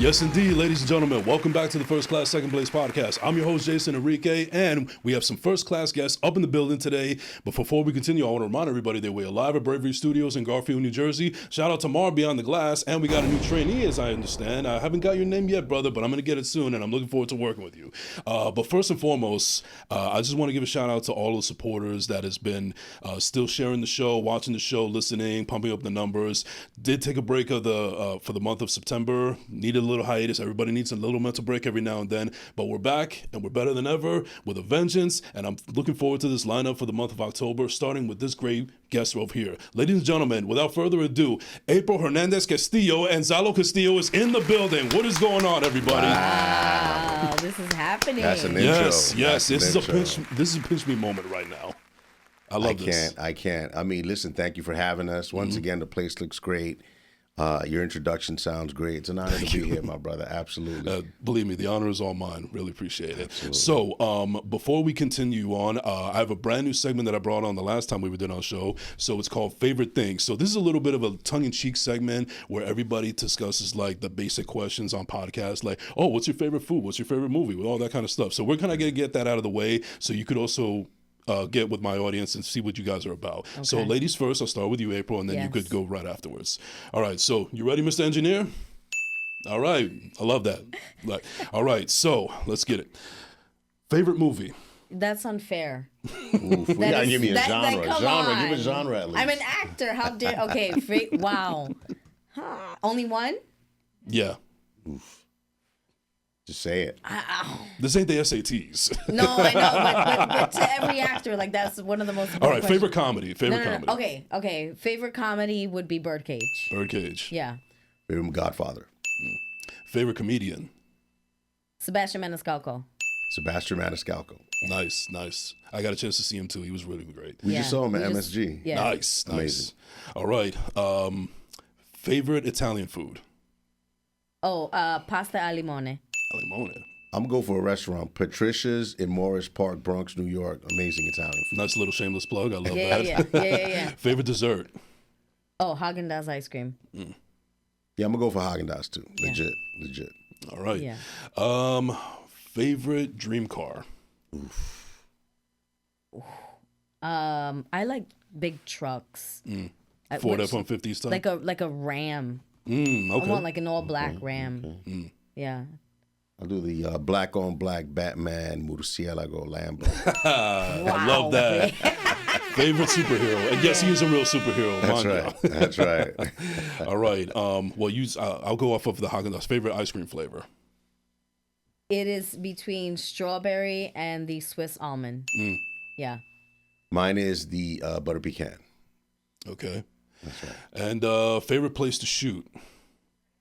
Yes, indeed, ladies and gentlemen. Welcome back to the First Class, Second Place podcast. I'm your host, Jason Enrique, and we have some first-class guests up in the building today. But before we continue, I want to remind everybody that we're live at Bravery Studios in Garfield, New Jersey. Shout out to Mar Beyond the Glass, and we got a new trainee, as I understand. I haven't got your name yet, brother, but I'm going to get it soon, and I'm looking forward to working with you. But first and foremost, I just want to give a shout-out to all the supporters that has been still sharing the show, watching the show, listening, pumping up the numbers. Did take a break of for the month of September. Needed a little hiatus. Everybody needs a little mental break every now and then, but we're back and we're better than ever with a vengeance, and I'm looking forward to this lineup for the month of October, starting with this great guest over here. Ladies and gentlemen, without further ado, April Hernandez Castillo and Zalo Castillo is in the building. What is going on, everybody? Wow, this is happening. That's an intro. Yes, this is a pinch me moment right now. I love this. I can't. I mean, listen, thank you for having us. Once again, the place looks great. Your introduction sounds great. It's an honor to be here, my brother. Absolutely. Believe me, the honor is all mine. Really appreciate it. Absolutely. So before we continue on, I have a brand new segment that I brought on the last time we did our show. So it's called Favorite Things. So this is a little bit of a tongue-in-cheek segment where everybody discusses like the basic questions on podcasts, like, oh, what's your favorite food? What's your favorite movie? All that kind of stuff. So we're kind of going to get that out of the way so you could also get with my audience and see what you guys are about. Okay. So ladies first, I'll start with you, April, and then you could go right afterwards. All right, so you ready, Mr. Engineer? All right, I love that. All right, so let's get it. Favorite movie? That's unfair. Oof, you gotta give me a genre. Give a genre at least. I'm an actor. How dare? Okay, wow. Only one? Yeah. Oof. Just say it. This ain't the SATs. No, I know, but to every actor, like that's one of the most important All right, questions. favorite comedy. Comedy. Okay. Favorite comedy would be Birdcage. Birdcage. Yeah. Favorite Godfather. Favorite comedian. Sebastian Maniscalco. Sebastian Maniscalco. Yeah. Nice. I got a chance to see him too. He was really great. We just saw him at MSG. Yeah. Nice. Amazing. All right. Favorite Italian food. Oh, pasta al limone. Limone. I'm going to go for a restaurant, Patricia's in Morris Park, Bronx, New York. Amazing Italian food. Nice little shameless plug. I love that. Yeah. Favorite dessert? Oh, Haagen-Dazs ice cream. Yeah, I'm going to go for Haagen-Dazs too. Legit. All right. Yeah. Favorite dream car? Oof. I like big trucks. Ford F-150 stuff? Like a Ram. Okay. I want like an all-black Ram. Okay. Yeah. I'll do the black on black Batman Murcielago Lambo. Wow. I love that. Favorite superhero? And yes, he is a real superhero. That's right. All right. I'll go off of the Haagen-Dazs. Favorite ice cream flavor? It is between strawberry and the Swiss almond. Yeah. Mine is the butter pecan. Okay. That's right. And favorite place to shoot?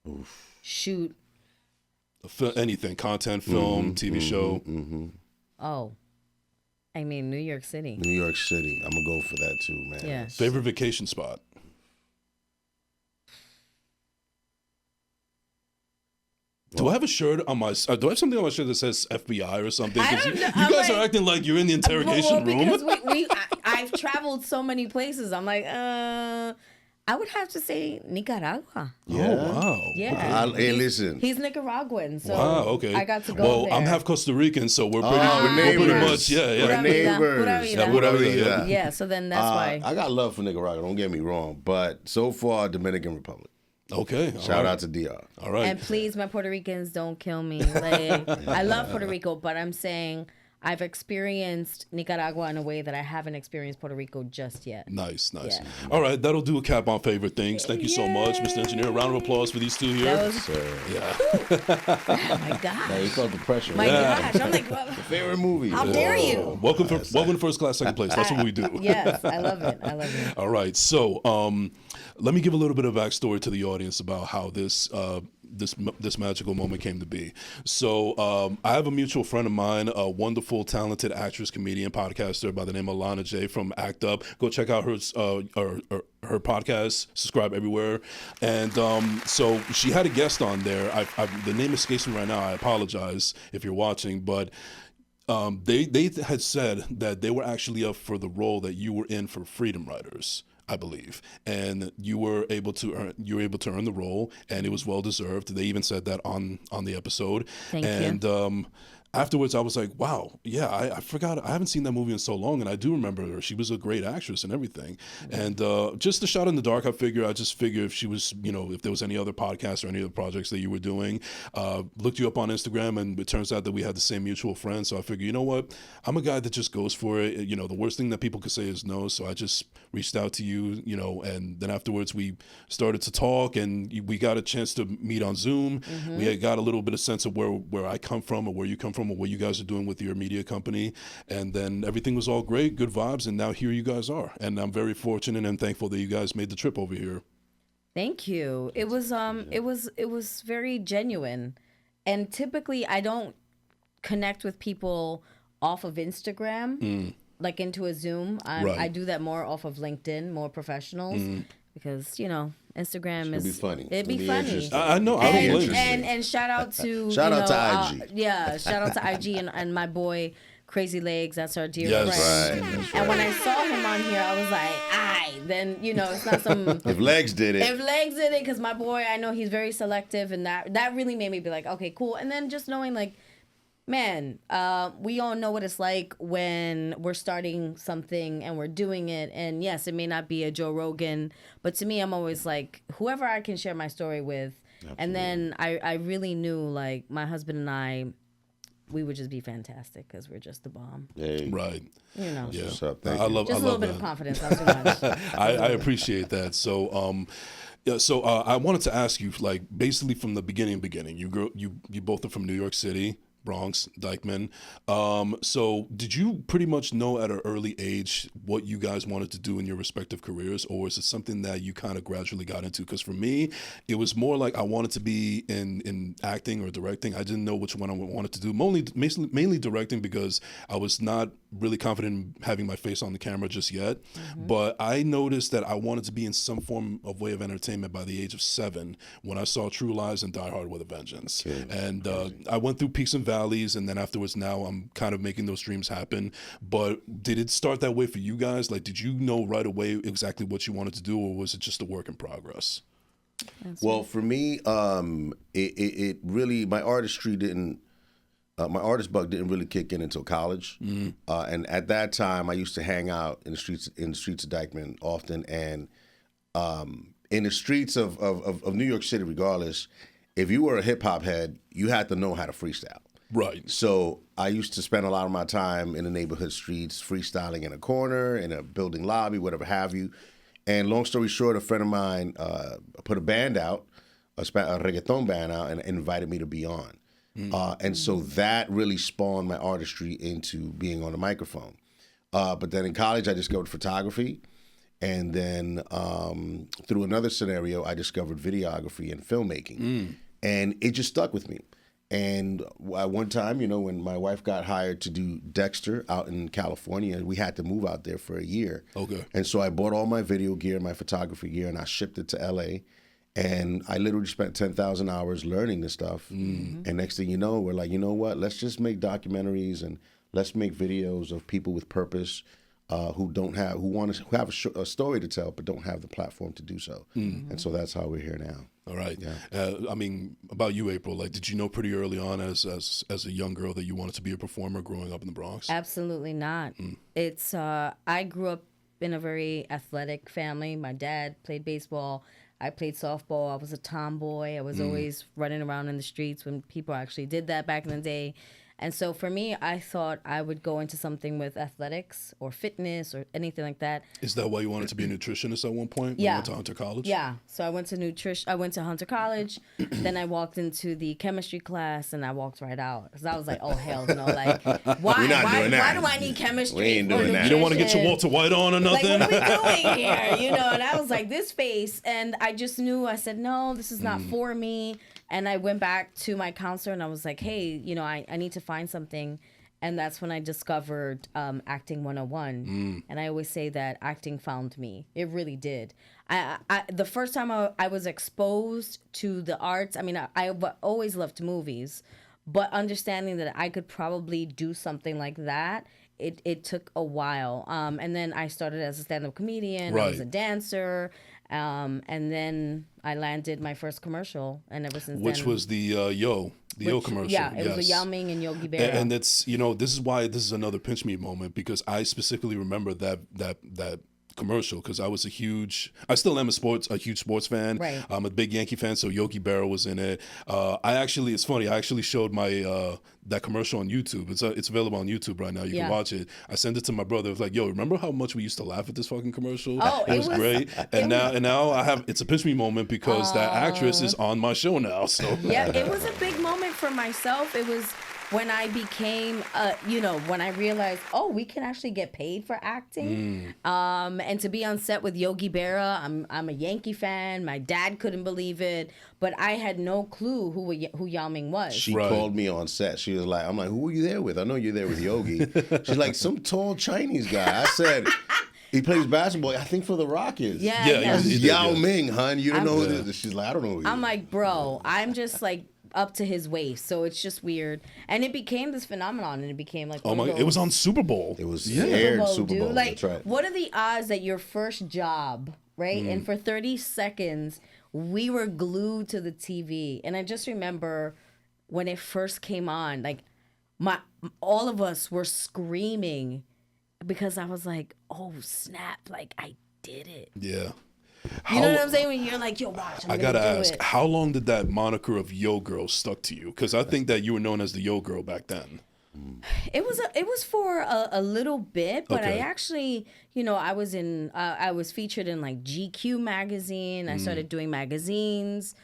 Oof. Shoot. Anything, content, film, TV show. Oh, I mean New York City. New York City. I'm gonna go for that too, man. Yeah. Favorite vacation spot? Do I have a shirt on my? Do I have something on my shirt that says FBI or something? I don't know. You guys are acting like you're in the interrogation room. Because I've traveled so many places. I'm like, I would have to say Nicaragua. Yeah. Oh, wow. Yeah. Hey, listen. He's Nicaraguan, so wow, okay. I got to go there. I'm half Costa Rican, so we're neighbors. pretty much, We're neighbors. Pura vida. Yeah, so then that's why. I got love for Nicaragua, don't get me wrong, but so far, Dominican Republic. Okay. Shout out to DR. All right. And please, my Puerto Ricans, don't kill me. Like, I love Puerto Rico, but I'm saying I've experienced Nicaragua in a way that I haven't experienced Puerto Rico just yet. Nice. Yeah. All right, that'll do a cap on favorite things. Thank you so much, Mr. Engineer. A round of applause for these two here. That was, oh my gosh. Yeah, you felt the pressure. My gosh. I'm like, well, favorite movie. how dare you? Welcome to First Class, Second Place. That's what we do. Yes, I love it. All right, so let me give a little bit of backstory to the audience about how this magical moment came to be. So I have a mutual friend of mine, a wonderful, talented actress, comedian, podcaster by the name of Lana J from Act Up. Go check out her podcast. Subscribe everywhere. And so she had a guest on there. The name escapes me right now. I apologize if you're watching, but they had said that they were actually up for the role that you were in for Freedom Writers. I believe, and you were able to earn the role, and it was well deserved. They even said that on the episode. Thank you. And afterwards, I was like, wow, yeah, I forgot. I haven't seen that movie in so long, and I do remember her. She was a great actress and everything. And just the Shot in the Dark, I just figured if she was, if there was any other podcasts or any other projects that you were doing, looked you up on Instagram, and it turns out that we had the same mutual friend. So I figured, you know what? I'm a guy that just goes for it. The worst thing that people could say is no. So I just reached out to you, and then afterwards we started to talk, and we got a chance to meet on Zoom. We had got a little bit of sense of where I come from or where you come from or what you guys are doing with your media company. And then everything was all great, good vibes, and now here you guys are. And I'm very fortunate and thankful that you guys made the trip over here. Thank you. It was very genuine. And typically I don't connect with people off of Instagram, like into a Zoom. Right. I do that more off of LinkedIn, more professionals, because Instagram It'd be funny. It'd be funny. I know. I don't blame you. And shout out to Shout out to IG. Shout out to IG and my boy Crazy Legs. That's our dear Yes. friend. Right, that's And when right. I saw him on here, I was like, then it's not some. If Legs did it, If Legs did it, because my boy, I know he's very selective, and that really made me be like, okay, cool. And then just knowing like, man, we all know what it's like when we're starting something and we're doing it. And yes, it may not be a Joe Rogan, but to me, I'm always like, whoever I can share my story with. Absolutely. And then I really knew, like, my husband and I, we would just be fantastic because we're just the bomb. hey, Right. Yeah. what's up? Thank I you. love Just a little bit of confidence, not too much. I appreciate that. So, I wanted to ask you, like, basically from the beginning. You both are from New York City, Bronx, Dykeman. So did you pretty much know at an early age what you guys wanted to do in your respective careers, or is it something that you kind of gradually got into? Because for me, it was more like I wanted to be in acting or directing. I didn't know which one I wanted to do. Mainly directing, because I was not really confident in having my face on the camera just yet. But I noticed that I wanted to be in some form of way of entertainment by the age of 7 when I saw True Lies and Die Hard with a Vengeance. And I went through peaks and valleys, and then afterwards now I'm kind of making those dreams happen. But did it start that way for you guys? Like, did you know right away exactly what you wanted to do, or was it just a work in progress? Well, for me, it really, my artistry didn't. My artist bug didn't really kick in until college, and at that time, I used to hang out in the streets of Dykeman often, and in the streets of New York City, regardless, if you were a hip hop head, you had to know how to freestyle. Right. So I used to spend a lot of my time in the neighborhood streets, freestyling in a corner, in a building lobby, whatever have you. And long story short, a friend of mine put a band out, a reggaeton band out, and invited me to be on. And so that really spawned my artistry into being on the microphone. But then in college, I discovered photography. And then through another scenario, I discovered videography and filmmaking. And it just stuck with me. And one time, when my wife got hired to do Dexter out in California, we had to move out there for a year. Okay. And so I bought all my video gear, my photography gear, and I shipped it to LA. And I literally spent 10,000 hours learning this stuff. And next thing you know, we're like, you know what? Let's just make documentaries and let's make videos of people with purpose who have a story to tell, but don't have the platform to do so. And so that's how we're here now. All right. Yeah. I mean, about you, April, like, did you know pretty early on as a young girl that you wanted to be a performer growing up in the Bronx? Absolutely not. It's I grew up in a very athletic family. My dad played baseball. I played softball. I was a tomboy. I was always running around in the streets when people actually did that back in the day. And so for me, I thought I would go into something with athletics or fitness or anything like that. Is that why you wanted to be a nutritionist at one point when you went to Hunter College? Yeah. So I went to Hunter College. Then I walked into the chemistry class and I walked right out. Because I was like, oh, hell no. Like, why do I need chemistry? We ain't doing that. You don't want to get your Walter White on or nothing? Like, what are we doing here? And I was like, this face. And I just knew, I said, no, this is not for me. And I went back to my counselor and I was like, hey, I need to find something. And that's when I discovered Acting 101. And I always say that acting found me. It really did. The first time I was exposed to the arts, I mean, I always loved movies, but understanding that I could probably do something like that, it took a while. And then I started as a stand-up comedian. I was a dancer. And then I landed my first commercial, and ever since which then, was the Yo commercial. Yeah, it was with Yao Ming and Yogi Berra. And it's, this is why this is another pinch me moment, because I specifically remember that commercial, because I still am a huge sports fan. Right. I'm a big Yankee fan, so Yogi Berra was in it. It's funny, I actually showed my that commercial on YouTube. It's available on YouTube right now. You can watch it. I sent it to my brother. It was like, yo, remember how much we used to laugh at this fucking commercial? Oh, it was great. And now it's a pinch me moment because that actress is on my show now. So yeah, it was a big moment for myself. It was when I became, when I realized, we can actually get paid for acting. And to be on set with Yogi Berra, I'm a Yankee fan. My dad couldn't believe it, but I had no clue who Yao Ming was. She called me on set. She was like, I'm like, who were you there with? I know you're there with Yogi. She's like, some tall Chinese guy. I said, he plays basketball, I think, for the Rockets. Yeah. Yao Ming, hun. You don't know who this is. She's like, I don't know who he is. I'm like, bro, I'm just like up to his waist, so it's just weird. And it became this phenomenon, and it became like, it was on Super Bowl. It was aired Super Bowl. Like, that's right. What are the odds that your first job, right? And for 30 seconds, we were glued to the TV. And I just remember when it first came on, like all of us were screaming because I was like, oh snap, like I did it. Yeah. You know what I'm saying? When you're like, yo, watch, I gotta ask, how long did that moniker of Yo Girl stuck to you? Because I think that you were known as the Yo Girl back then. It was for a little bit, but I actually, I was featured in like GQ magazine. I started doing magazines.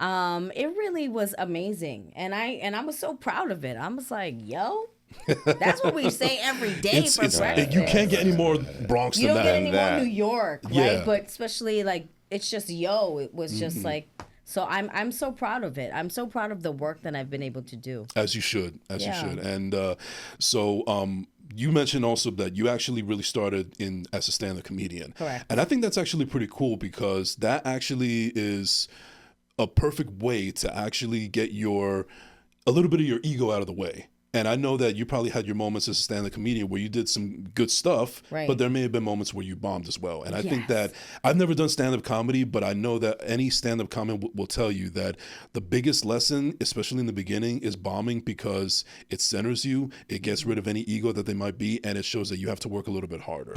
It really was amazing, and I was so proud of it. I was like, yo. That's what we say every day for breakfast. You can't get any more Bronx than that. You don't get any more New York, right? Yeah. But especially like it's just yo. It was just like so. I'm so proud of it. I'm so proud of the work that I've been able to do. As you should, you should. And you mentioned also that you actually really started as a stand-up comedian. Correct. And I think that's actually pretty cool because that actually is a perfect way to actually get a little bit of your ego out of the way. And I know that you probably had your moments as a stand-up comedian where you did some good stuff, but there may have been moments where you bombed as well. And I think that I've never done stand-up comedy, but I know that any stand-up comic will tell you that the biggest lesson, especially in the beginning, is bombing because it centers you, it gets rid of any ego that they might be, and it shows that you have to work a little bit harder.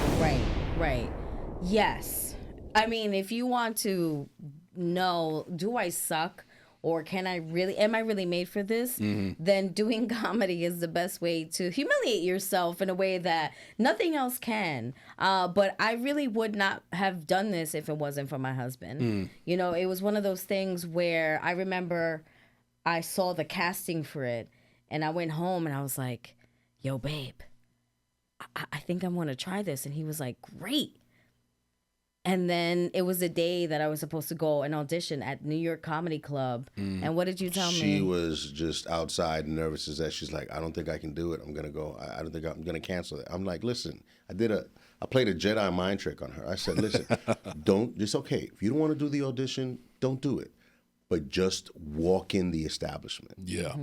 Right. Yes. I mean, if you want to know, do I suck? Or am I really made for this? Then doing comedy is the best way to humiliate yourself in a way that nothing else can. But I really would not have done this if it wasn't for my husband. It was one of those things where I remember I saw the casting for it and I went home and I was like, yo, babe, I think I'm going to try this. And he was like, great. And then it was a day that I was supposed to go and audition at New York Comedy Club. And what did you tell me? She was just outside nervous as that. She's like, I don't think I can do it. I'm going to go. I don't think I'm going to cancel it. I'm like, listen, I played a Jedi mind trick on her. I said, listen, it's okay. If you don't want to do the audition, don't do it. But just walk in the establishment. Yeah.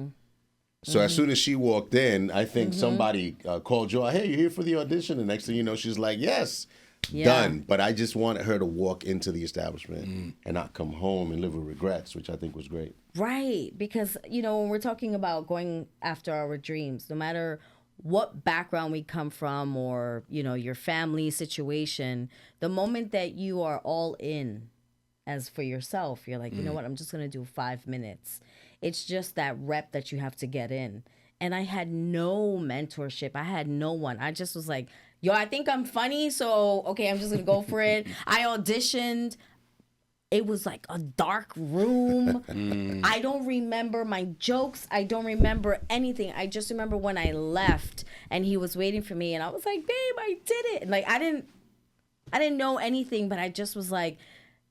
So as soon as she walked in, I think somebody called Joy, hey, you're here for the audition? The next thing you know, she's like, yes. Done. But I just wanted her to walk into the establishment and not come home and live with regrets, which I think was great. Right. Because, when we're talking about going after our dreams, no matter what background we come from or, your family situation, the moment that you are all in as for yourself, you're like, you know what, I'm just going to do 5 minutes. It's just that rep that you have to get in. And I had no mentorship. I had no one. I just was like, yo, I think I'm funny, so okay, I'm just gonna go for it. I auditioned. It was like a dark room. I don't remember my jokes. I don't remember anything. I just remember when I left and he was waiting for me and I was like, babe, I did it. And like I didn't know anything, but I just was like,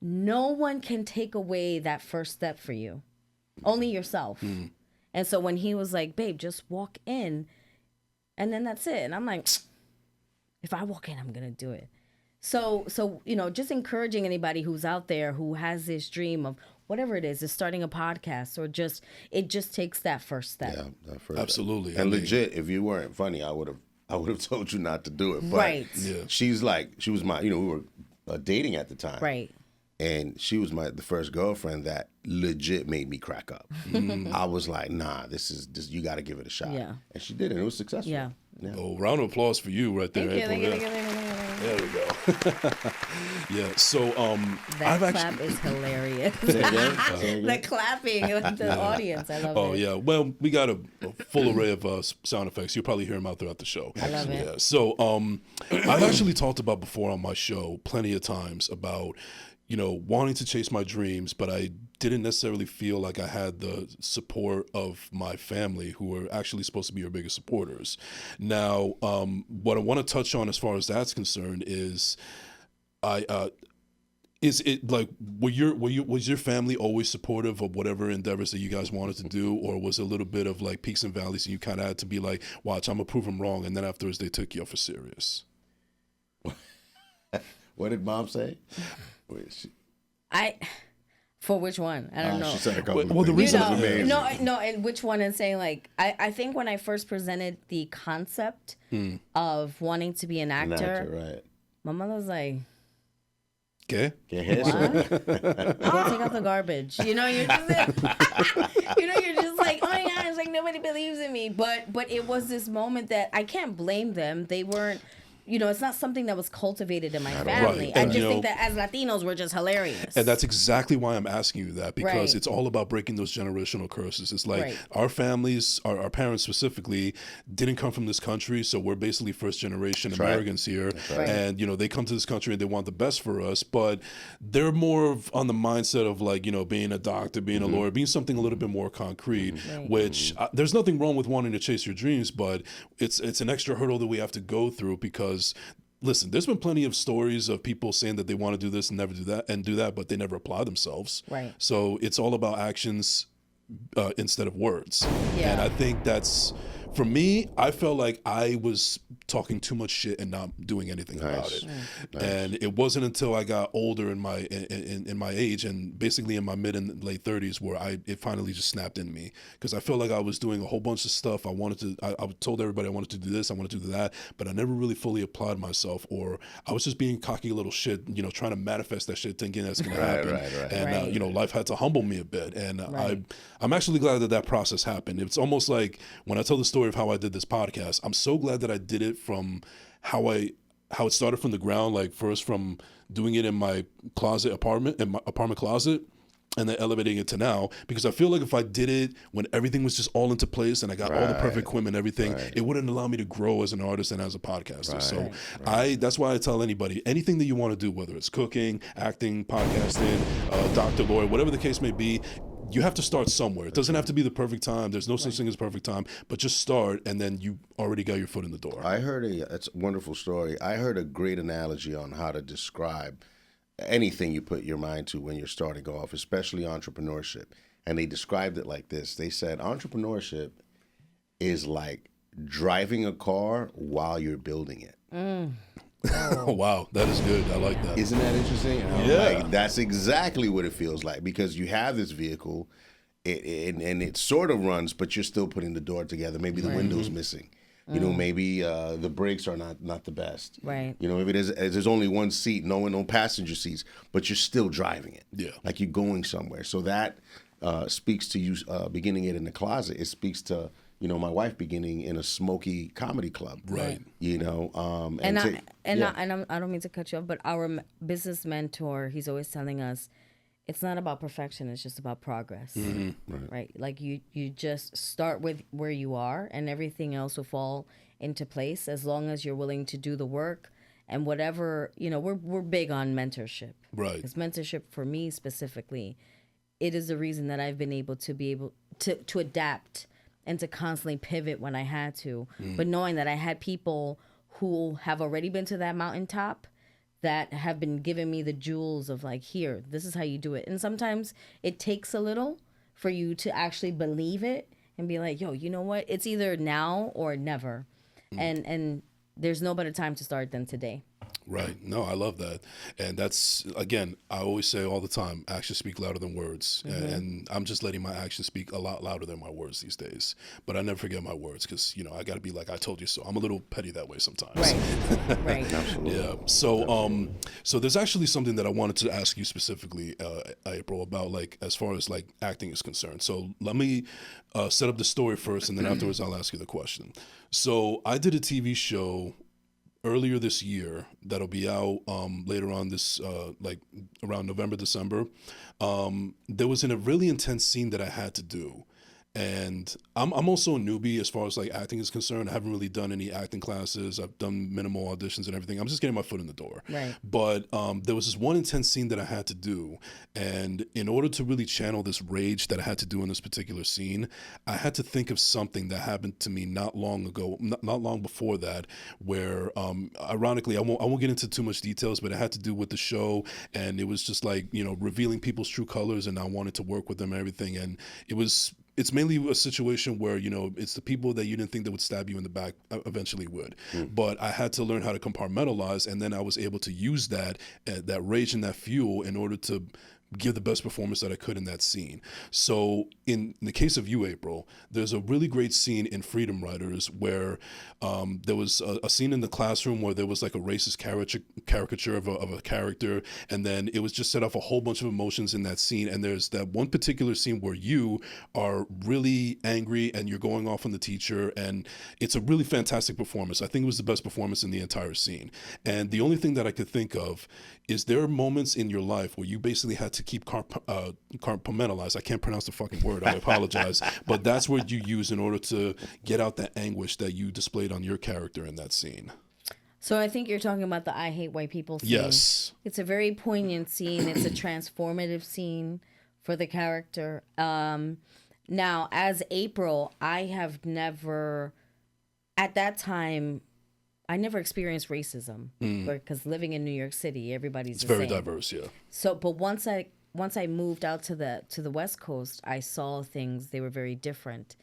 no one can take away that first step for you. Only yourself. And so when he was like, babe, just walk in and then that's it. And I'm like, if I walk in, I'm going to do it. So just encouraging anybody who's out there who has this dream of whatever it is starting a podcast or it just takes that first step. Yeah, that first Absolutely. step. And legit, if you weren't funny, I would have I would have told you not to do it. But Right. Yeah. she was my, we were dating at the time. Right. And she was the first girlfriend that legit made me crack up. I was like, nah, this you got to give it a shot. Yeah. And she did it. It was successful. Yeah. Oh, round of applause for you right there. Thank you, April. thank you, thank you, There we go. Yeah. So That I've clap actually. is hilarious. Say again? Say again? The clapping with the audience. I love it. Oh yeah. Well, we got a full array of sound effects. You'll probably hear them out throughout the show. I love it. Yeah. So I've actually talked about before on my show plenty of times about wanting to chase my dreams, but I didn't necessarily feel like I had the support of my family, who were actually supposed to be your biggest supporters. Now, what I want to touch on as far as that's concerned is, is it like was your family always supportive of whatever endeavors that you guys wanted to do, or was it a little bit of like peaks and valleys, and you kind of had to be like, watch, I'm gonna prove them wrong, and then afterwards they took you up for serious? What did Mom say? For which one? I don't know. She said a couple Well, the of reason- things. Amazing. No, and which one? And saying like, I think when I first presented the concept of wanting to be an An actor, actor, right. my mother was like, Okay. Can't hear "What? something. I'll take out the garbage." You're just, you're just like, "Oh my gosh!" Like nobody believes in me. But it was this moment that I can't blame them. They weren't. It's not something that was cultivated in my family. Right. I And, just think that as Latinos, we're just hilarious. And that's exactly why I'm asking you that, because Right. it's all about breaking those generational curses. It's like Right. our families, our parents specifically, didn't come from this country, so we're basically first generation right. Americans here. right. And they come to this country and they want the best for us, but they're more on the mindset of like being a doctor, being a lawyer, being something a little bit more concrete. Right. Which there's nothing wrong with wanting to chase your dreams, but it's an extra hurdle that we have to go through because. Listen, there's been plenty of stories of people saying that they want to do this and never do that, but they never apply themselves. Right. So it's all about actions instead of words. Yeah. And I think that's, for me, I felt like I was talking too much shit and not doing anything about it. And it wasn't until I got older in my in my age and basically in my mid and late 30s where it finally just snapped in me, because I felt like I was doing a whole bunch of stuff. I told everybody I wanted to do this, I wanted to do that, but I never really fully applied myself, or I was just being cocky little shit, trying to manifest that shit, thinking that's going to happen. Right. And Right. life had to humble me a bit, and Right. I'm actually glad that process happened. It's almost like when I tell the story of how I did this podcast, I'm so glad that I did it from how it started from the ground, like first from doing it in my apartment closet, and then elevating it to now, because I feel like if I did it when everything was just all into place and I got all the perfect equipment and everything, it wouldn't allow me to grow as an artist and as a podcaster. So that's why I tell anybody, anything that you want to do, whether it's cooking, acting, podcasting, doctor, lawyer, whatever the case may be, you have to start somewhere. It doesn't have to be the perfect time. There's no such thing as perfect time, but just start, and then you already got your foot in the door. I heard it's a wonderful story. I heard a great analogy on how to describe anything you put your mind to when you're starting off, especially entrepreneurship. And they described it like this. They said entrepreneurship is like driving a car while you're building it. Oh, wow, that is good. I like that. Isn't that interesting? And I'm Yeah. like, that's exactly what it feels like, because you have this vehicle and it sort of runs, but you're still putting the door together. Maybe the window's missing. Maybe the brakes are not the best. Right. Maybe there's only one seat, no passenger seats, but you're still driving it. Yeah. Like you're going somewhere. So that speaks to you beginning it in the closet. It speaks to my wife beginning in a smoky comedy club. Right. I don't mean to cut you off, but our business mentor, he's always telling us, it's not about perfection, it's just about progress. Right? Like you just start with where you are, and everything else will fall into place as long as you're willing to do the work. And whatever, we're big on mentorship. Right. Because mentorship for me specifically, it is the reason that I've been able to adapt and to constantly pivot when I had to. But knowing that I had people who have already been to that mountaintop that have been giving me the jewels of like, here, this is how you do it. And sometimes it takes a little for you to actually believe it and be like, yo, you know what? It's either now or never. And there's no better time to start than today. Right. No, I love that. And that's, again, I always say all the time, actions speak louder than words. And I'm just letting my actions speak a lot louder than my words these days. But I never forget my words because, I got to be like, I told you so. I'm a little petty that way sometimes. Right. Absolutely. Yeah. So, so there's actually something that I wanted to ask you specifically, April, about like, as far as like acting is concerned. So let me set up the story first and then afterwards I'll ask you the question. So I did a TV show earlier this year that'll be out later on this like around November, December. There was a really intense scene that I had to do. And I'm also a newbie as far as like acting is concerned. I haven't really done any acting classes. I've done minimal auditions and everything. I'm just getting my foot in the door. Right. But there was this one intense scene that I had to do. And in order to really channel this rage that I had to do in this particular scene, I had to think of something that happened to me not long ago, not long before that, where ironically, I won't get into too much details, but it had to do with the show. And it was just like, revealing people's true colors. And I wanted to work with them and everything. And it's mainly a situation where, it's the people that you didn't think that would stab you in the back eventually would. But I had to learn how to compartmentalize, and then I was able to use that rage and that fuel in order to give the best performance that I could in that scene. So in the case of you, April, there's a really great scene in Freedom Writers where there was a scene in the classroom where there was like a racist caricature of a character, and then it was just set off a whole bunch of emotions in that scene. And there's that one particular scene where you are really angry and you're going off on the teacher, and it's a really fantastic performance. I think it was the best performance in the entire scene. And the only thing that I could think of is there are moments in your life where you basically had to keep compartmentalize. I can't pronounce the fucking word. I apologize. But that's what you use in order to get out that anguish that you displayed on your character in that scene. So I think you're talking about the I Hate White People scene. Yes. It's a very poignant scene. It's a transformative scene for the character. Now, as April, I have never, at that time, I never experienced racism because living in New York City, everybody's the very same. diverse, yeah. So, but once I moved out to the West Coast, I saw things, they were very different,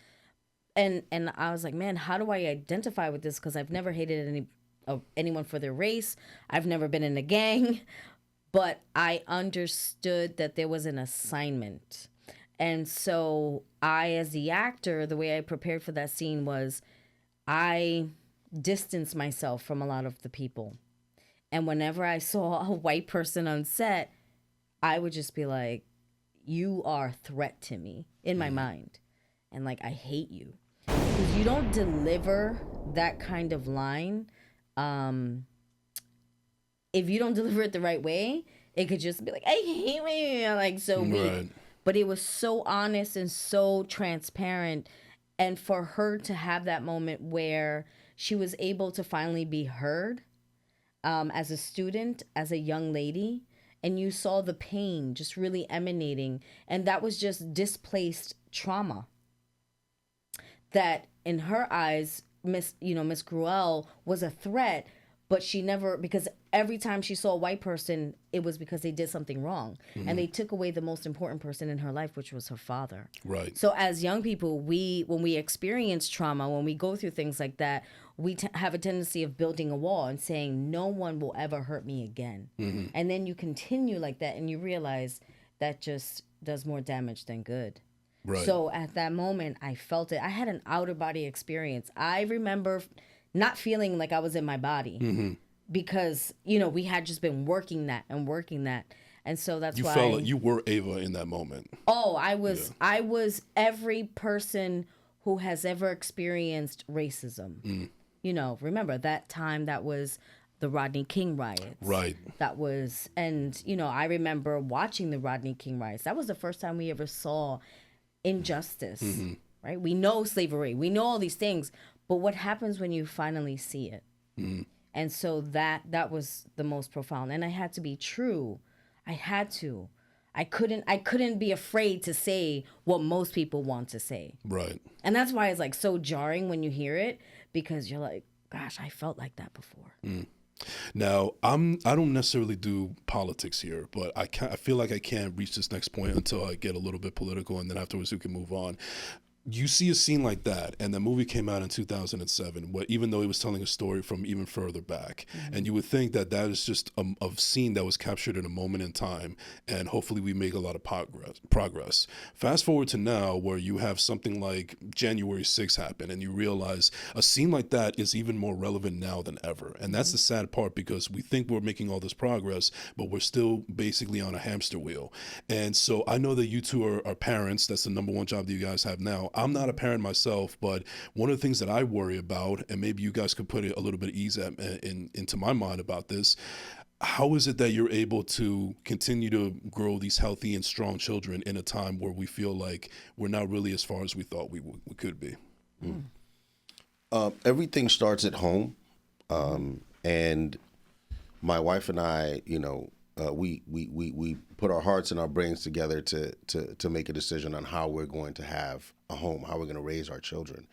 and I was like, man, how do I identify with this? Because I've never hated anyone for their race. I've never been in a gang, but I understood that there was an assignment, and so I, as the actor, the way I prepared for that scene was, I distance myself from a lot of the people. And whenever I saw a white person on set, I would just be like, you are a threat to me in my mind. And like, I hate you. Because you don't deliver that kind of line. If you don't deliver it the right way, it could just be like, I hate me, like so weak. Right. But it was so honest and so transparent. And for her to have that moment where she was able to finally be heard as a student, as a young lady, and you saw the pain just really emanating. And that was just displaced trauma. That in her eyes, Miss Gruelle was a threat, but she never, because every time she saw a white person, it was because they did something wrong. And they took away the most important person in her life, which was her father. Right. So as young people, when we experience trauma, when we go through things like that, we have a tendency of building a wall and saying, no one will ever hurt me again. And then you continue like that and you realize that just does more damage than good. Right. So at that moment, I felt it. I had an outer body experience. I remember not feeling like I was in my body because, we had just been working that. And so that's you why felt like you were Ava in that moment. Oh, I was every person who has ever experienced racism. Remember that time that was the Rodney King riots. Right. That was, and I remember watching the Rodney King riots. That was the first time we ever saw injustice, right? We know slavery, we know all these things, but what happens when you finally see it? And so that was the most profound, and I had to be true. I had to. I couldn't be afraid to say what most people want to say. Right. And that's why it's like so jarring when you hear it, because you're like, gosh, I felt like that before. Now, I don't necessarily do politics here, but I feel like I can't reach this next point until I get a little bit political, and then afterwards we can move on. you see a scene like that, and the movie came out in 2007, where even though it was telling a story from even further back, and you would think that that is just a scene that was captured in a moment in time, and hopefully we make a lot of progress. Fast forward to now, where you have something like January 6th happen, and you realize a scene like that is even more relevant now than ever, and that's the sad part, because we think we're making all this progress, but we're still basically on a hamster wheel. And so I know that you two are parents. That's the number one job that you guys have now. I'm not a parent myself, but one of the things that I worry about, and maybe you guys could put it a little bit of ease into my mind about this, how is it that you're able to continue to grow these healthy and strong children in a time where we feel like we're not really as far as we thought we could be? Everything starts at home, and my wife and I, we put our hearts and our brains together to make a decision on how we're going to have a home, how we're going to raise our children.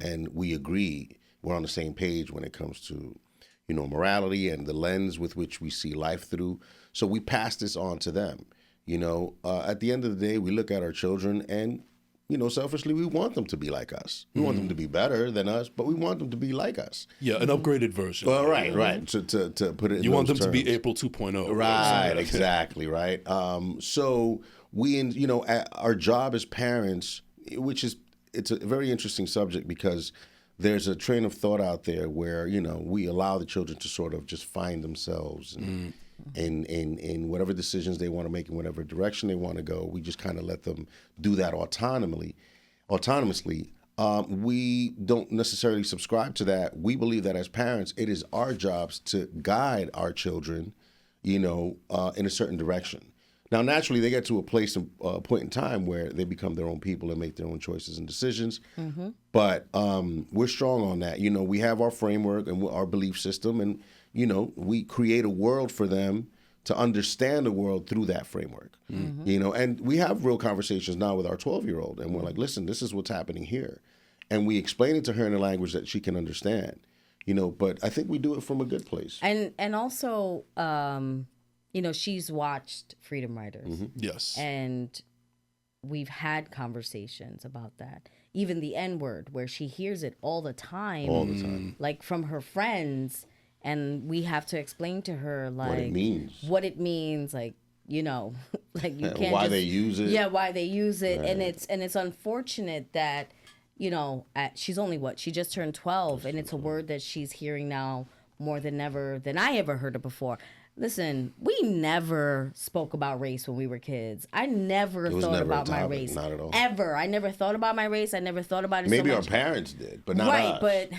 And we agree, we're on the same page when it comes to, morality and the lens with which we see life through. So we pass this on to them. At the end of the day, we look at our children and, selfishly, we want them to be like us. We want them to be better than us, but we want them to be like us. Yeah, an upgraded version. Well, right. To put it in you want them terms. to be April 2.0. Right, exactly, right. So we, our job as parents, it's a very interesting subject, because there's a train of thought out there where, we allow the children to sort of just find themselves in whatever decisions they want to make, in whatever direction they want to go. We just kind of let them do that autonomously. We don't necessarily subscribe to that. We believe that as parents, it is our jobs to guide our children, in a certain direction. Now, naturally, they get to a point in time where they become their own people and make their own choices and decisions. But we're strong on that. We have our framework and our belief system, and, we create a world for them to understand the world through that framework. And we have real conversations now with our 12-year-old, and we're like, listen, this is what's happening here. And we explain it to her in a language that she can understand, but I think we do it from a good place. And also, she's watched Freedom Riders. Yes. And we've had conversations about that. Even the N-word, where she hears it all the time. All the time. Like from her friends. And we have to explain to her, like, what it means, like, like you can't why they use it. Yeah, why they use it. Right. And it's unfortunate that, she's only she just turned 12, and it's a word that she's hearing now more than I ever heard it before. Listen, we never spoke about race when we were kids. I never thought about my race. Not at all. Ever. I never thought about my race. I never thought about it Maybe so our much. parents did, but not right, us.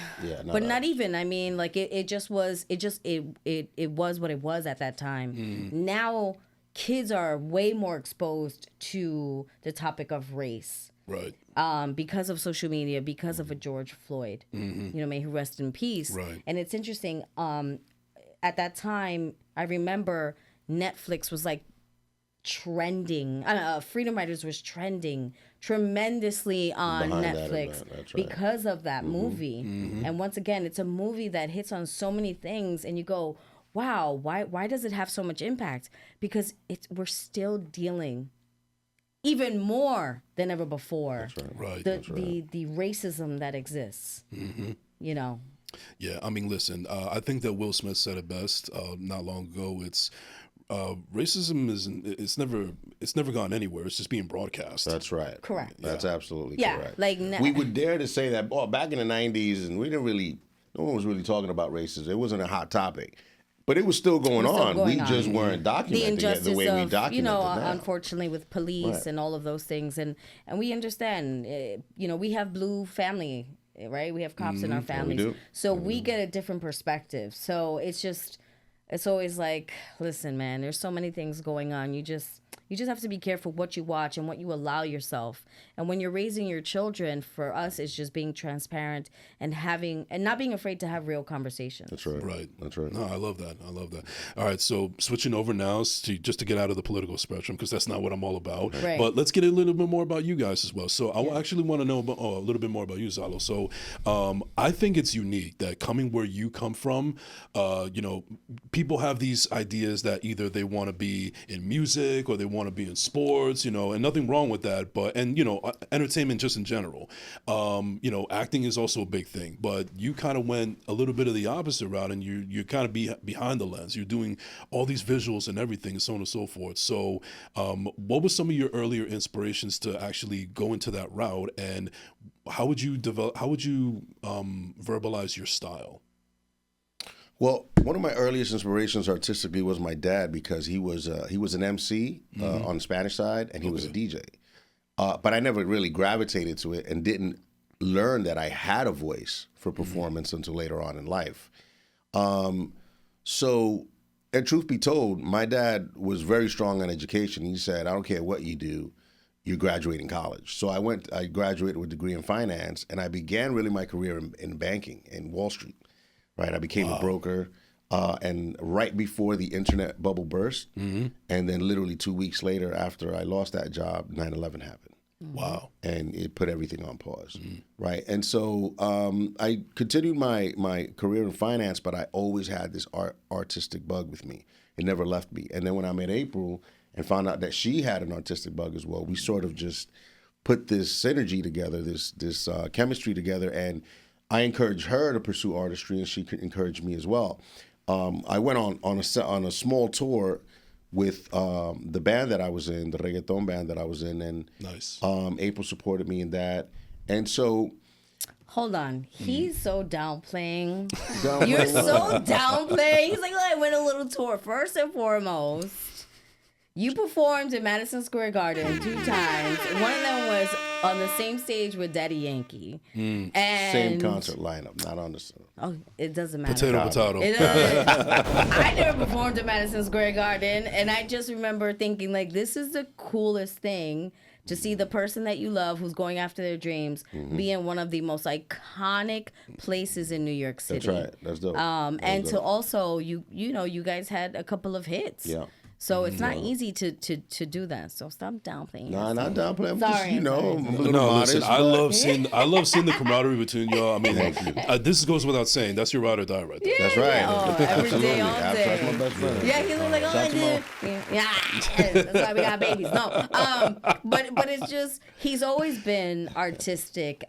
but not even. I mean, like it was what it was at that time. Now kids are way more exposed to the topic of race. Right. Because of social media, because of a George Floyd. May he rest in peace. Right. And it's interesting. At that time, I remember Netflix was like trending. Freedom Riders was trending tremendously on Netflix because of that movie. And once again, it's a movie that hits on so many things, and you go, wow, why does it have so much impact? Because we're still dealing even more than ever before. That's right. The racism that exists. Yeah, I mean, listen, I think that Will Smith said it best not long ago. It's racism it's never gone anywhere. It's just being broadcast. That's right. Correct. That's absolutely correct. Like we would dare to say that. Back in the '90s, and no one was really talking about racism. It wasn't a hot topic. But it was still going on. We just weren't documenting it the way we document it now. Unfortunately, with police and all of those things, and we understand. We have blue family. Right, we have cops in our families, so we get a different perspective. So it's always like, listen, man, there's so many things going on. You just have to be careful what you watch and what you allow yourself. And when you're raising your children, for us, it's just being transparent and not being afraid to have real conversations. That's right. Right. That's right. No, I love that. All right, so switching over now to get out of the political spectrum, because that's not what I'm all about. Right. But let's get a little bit more about you guys as well. So I actually want to know a little bit more about you, Zalo. So I think it's unique that coming where you come from, people have these ideas that either they want to be in music or they want want to be in sports, and nothing wrong with that. But and entertainment just in general, acting is also a big thing. But you kind of went a little bit of the opposite route, and you're kind of behind the lens. You're doing all these visuals and everything, and so on and so forth. So, what were some of your earlier inspirations to actually go into that route, and how would you verbalize your style? Well, one of my earliest inspirations artistically was my dad, because he was an MC on the Spanish side, and he was a DJ. But I never really gravitated to it and didn't learn that I had a voice for performance until later on in life. So, and truth be told, my dad was very strong on education. He said, I don't care what you do, you graduate in college. So I graduated with a degree in finance, and I began really my career in banking in Wall Street. Right, I became a broker, and right before the internet bubble burst, and then literally 2 weeks later, after I lost that job, 9/11 happened. Wow! And it put everything on pause. Right, and so I continued my career in finance, but I always had this artistic bug with me. It never left me. And then when I met April and found out that she had an artistic bug as well, we sort of just put this synergy together, this chemistry together, and I encouraged her to pursue artistry, and she encouraged me as well. I went on a small tour with the band that I was in, the reggaeton band that I was in, and nice. April supported me in that, and so. Hold on, he's so downplaying. You're so downplaying. He's like, I went a little tour. First and foremost, you performed in Madison Square Garden 2 times. One of them was on the same stage with Daddy Yankee. And Same concert lineup, not on the same. Oh, it doesn't matter. Potato. I never performed at Madison Square Garden, and I just remember thinking, like, this is the coolest thing to see the person that you love who's going after their dreams be in one of the most iconic places in New York City. That's right. That's dope. And to also, you guys had a couple of hits. Yeah. So it's not easy to do that. So stop downplaying. Nah, not downplaying. I'm Sorry, just, I'm a little No, modest. listen, I love seeing the camaraderie between y'all. I mean, Thank this goes without saying. That's your ride or die right there. That's right. Oh, every day, all day. That's my best friend. Yeah, he was like, I did. Yeah, that's why we got babies. No, but it's just, he's always been artistic.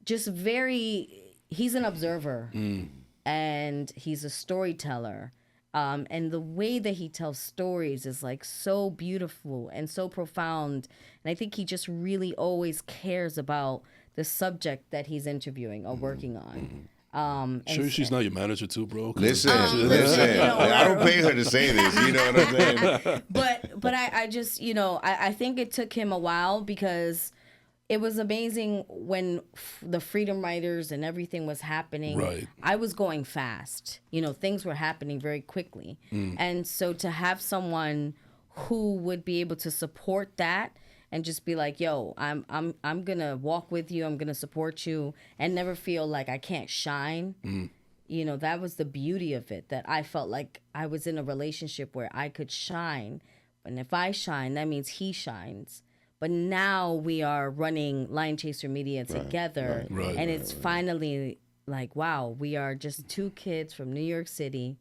Just he's an observer, and he's a storyteller. And the way that he tells stories is like so beautiful and so profound. And I think he just really always cares about the subject that he's interviewing or working on. Sure, she's not your manager too, bro. Listen. I don't pay her to say this. You know what I'm saying? But I just, I think it took him a while, because it was amazing when the Freedom Riders and everything was happening. Right. I was going fast. Things were happening very quickly. And so to have someone who would be able to support that and just be like, yo, I'm going to walk with you, I'm going to support you, and never feel like I can't shine. That was the beauty of it, that I felt like I was in a relationship where I could shine. And if I shine, that means he shines. But now we are running Lion Chaser Media together, and it's finally like, wow, we are just 2 kids from New York City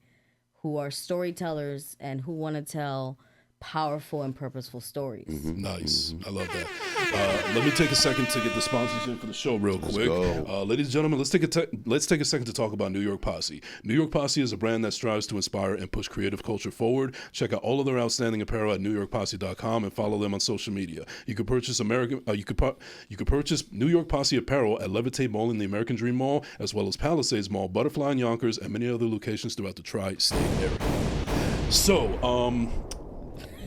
who are storytellers and who want to tell powerful and purposeful stories. Nice. I love that. Let me take a second to get the sponsors in for the show real quick. Ladies and gentlemen, let's take a second to talk about New York Posse. New York Posse is a brand that strives to inspire and push creative culture forward. Check out all of their outstanding apparel at newyorkposse.com and follow them on social media. You could purchase you could purchase New York Posse apparel at Levitate Mall in the American Dream Mall, as well as Palisades Mall, Butterfly in Yonkers, and many other locations throughout the tri-state area. So,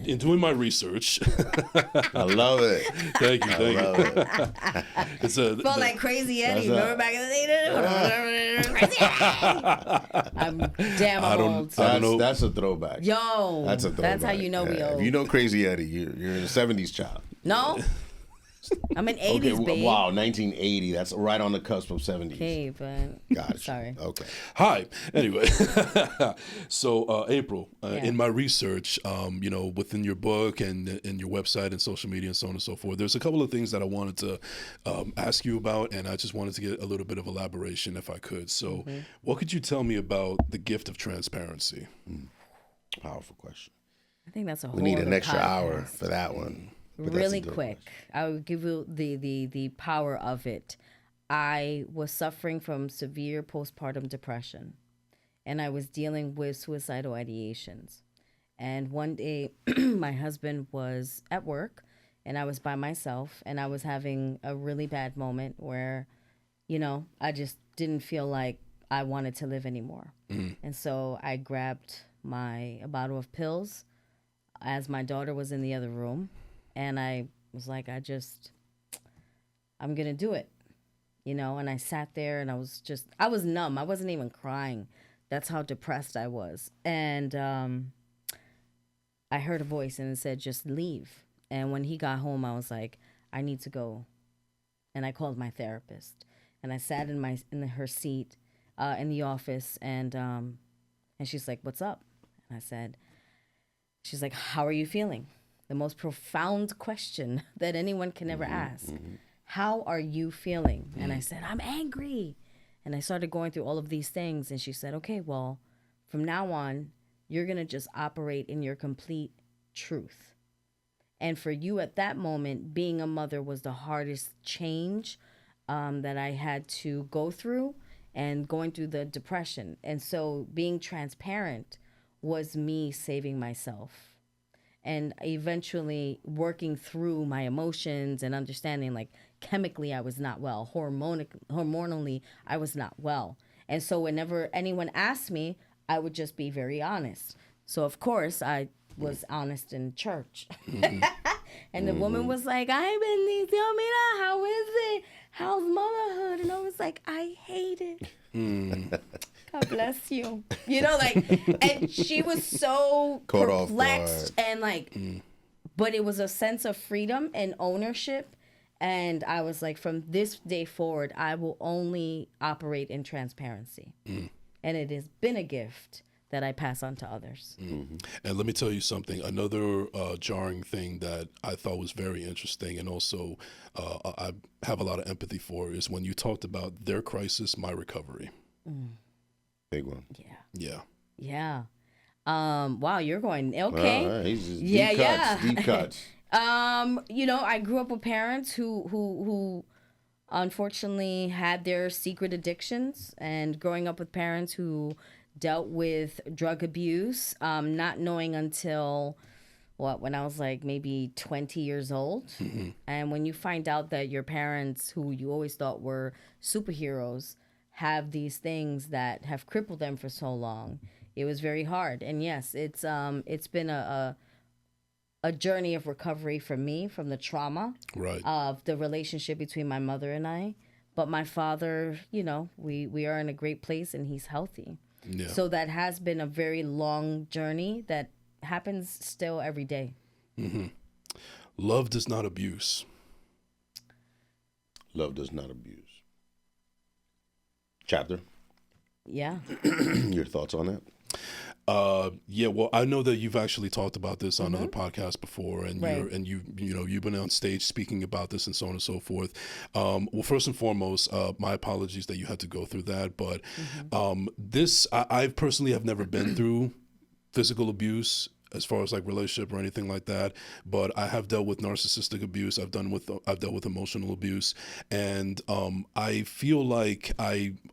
in doing my research, I love it. Thank you. It's felt like Crazy Eddie. Remember back in the day? Crazy Eddie. I'm damn old. That's a throwback. Yo, that's a throwback. That's how you know we old. If you know Crazy Eddie, you're a 70s child. No. I'm an 80s baby. Wow, 1980. That's right on the cusp of 70s. Okay, but Gotcha. Sorry. Okay. Hi. Anyway, so April, in my research, within your book and your website and social media and so on and so forth, there's a couple of things that I wanted to ask you about, and I just wanted to get a little bit of elaboration if I could. So, what could you tell me about the gift of transparency? Powerful question. think that's a whole We need an other extra hour podcast. for that one. But that's Really a dope quick, one. I will give you the power of it. I was suffering from severe postpartum depression, and I was dealing with suicidal ideations. And one day, my husband was at work, and I was by myself, and I was having a really bad moment where, I just didn't feel like I wanted to live anymore. And so I grabbed a bottle of pills as my daughter was in the other room, and I was like, I'm gonna do it, and I sat there and I was numb. I wasn't even crying. That's how depressed I was. And I heard a voice and it said, just leave. And when he got home, I was like, I need to go. And I called my therapist, and I sat in her seat in the office, and she's like, what's up? And she's like, how are you feeling? The most profound question that anyone can ever ask. How are you feeling? And I said, I'm angry. And I started going through all of these things. And she said, okay, well, from now on, you're going to just operate in your complete truth. And for you at that moment, being a mother was the hardest change that I had to go through, and going through the depression. And so being transparent was me saving myself. And eventually working through my emotions and understanding, like, chemically I was not well, hormonally I was not well. And so whenever anyone asked me, I would just be very honest. So of course I was honest in church. And the woman was like, "Ay, bendición, mira, how is it? How's motherhood?" And I was like, "I hate it." God bless you. And she was so Caught off perplexed guard. and like, but it was a sense of freedom and ownership. And I was like, from this day forward, I will only operate in transparency. And it has been a gift that I pass on to others. And let me tell you something, another jarring thing that I thought was very interesting, and also I have a lot of empathy for, is when you talked about their crisis, my recovery. Big one. Yeah. Wow, you're going okay. All right, he's just Yeah, deep cuts. I grew up with parents who unfortunately had their secret addictions, and growing up with parents who dealt with drug abuse, not knowing until when I was like maybe 20 years old. And when you find out that your parents, who you always thought were superheroes, have these things that have crippled them for so long, it was very hard. And yes, it's been a journey of recovery for me from the trauma of the relationship between my mother and I. But my father, we are in a great place, and he's healthy. Yeah. So that has been a very long journey that happens still every day. Love does not abuse. Love does not abuse. Chapter. Yeah. Your thoughts on that? Yeah, well, I know that you've actually talked about this on other podcasts before, and you've been on stage speaking about this and so on and so forth. Well, first and foremost, my apologies that you had to go through that, but I personally have never been through physical abuse as far as like relationship or anything like that, but I have dealt with narcissistic abuse. I've dealt with emotional abuse, and I feel like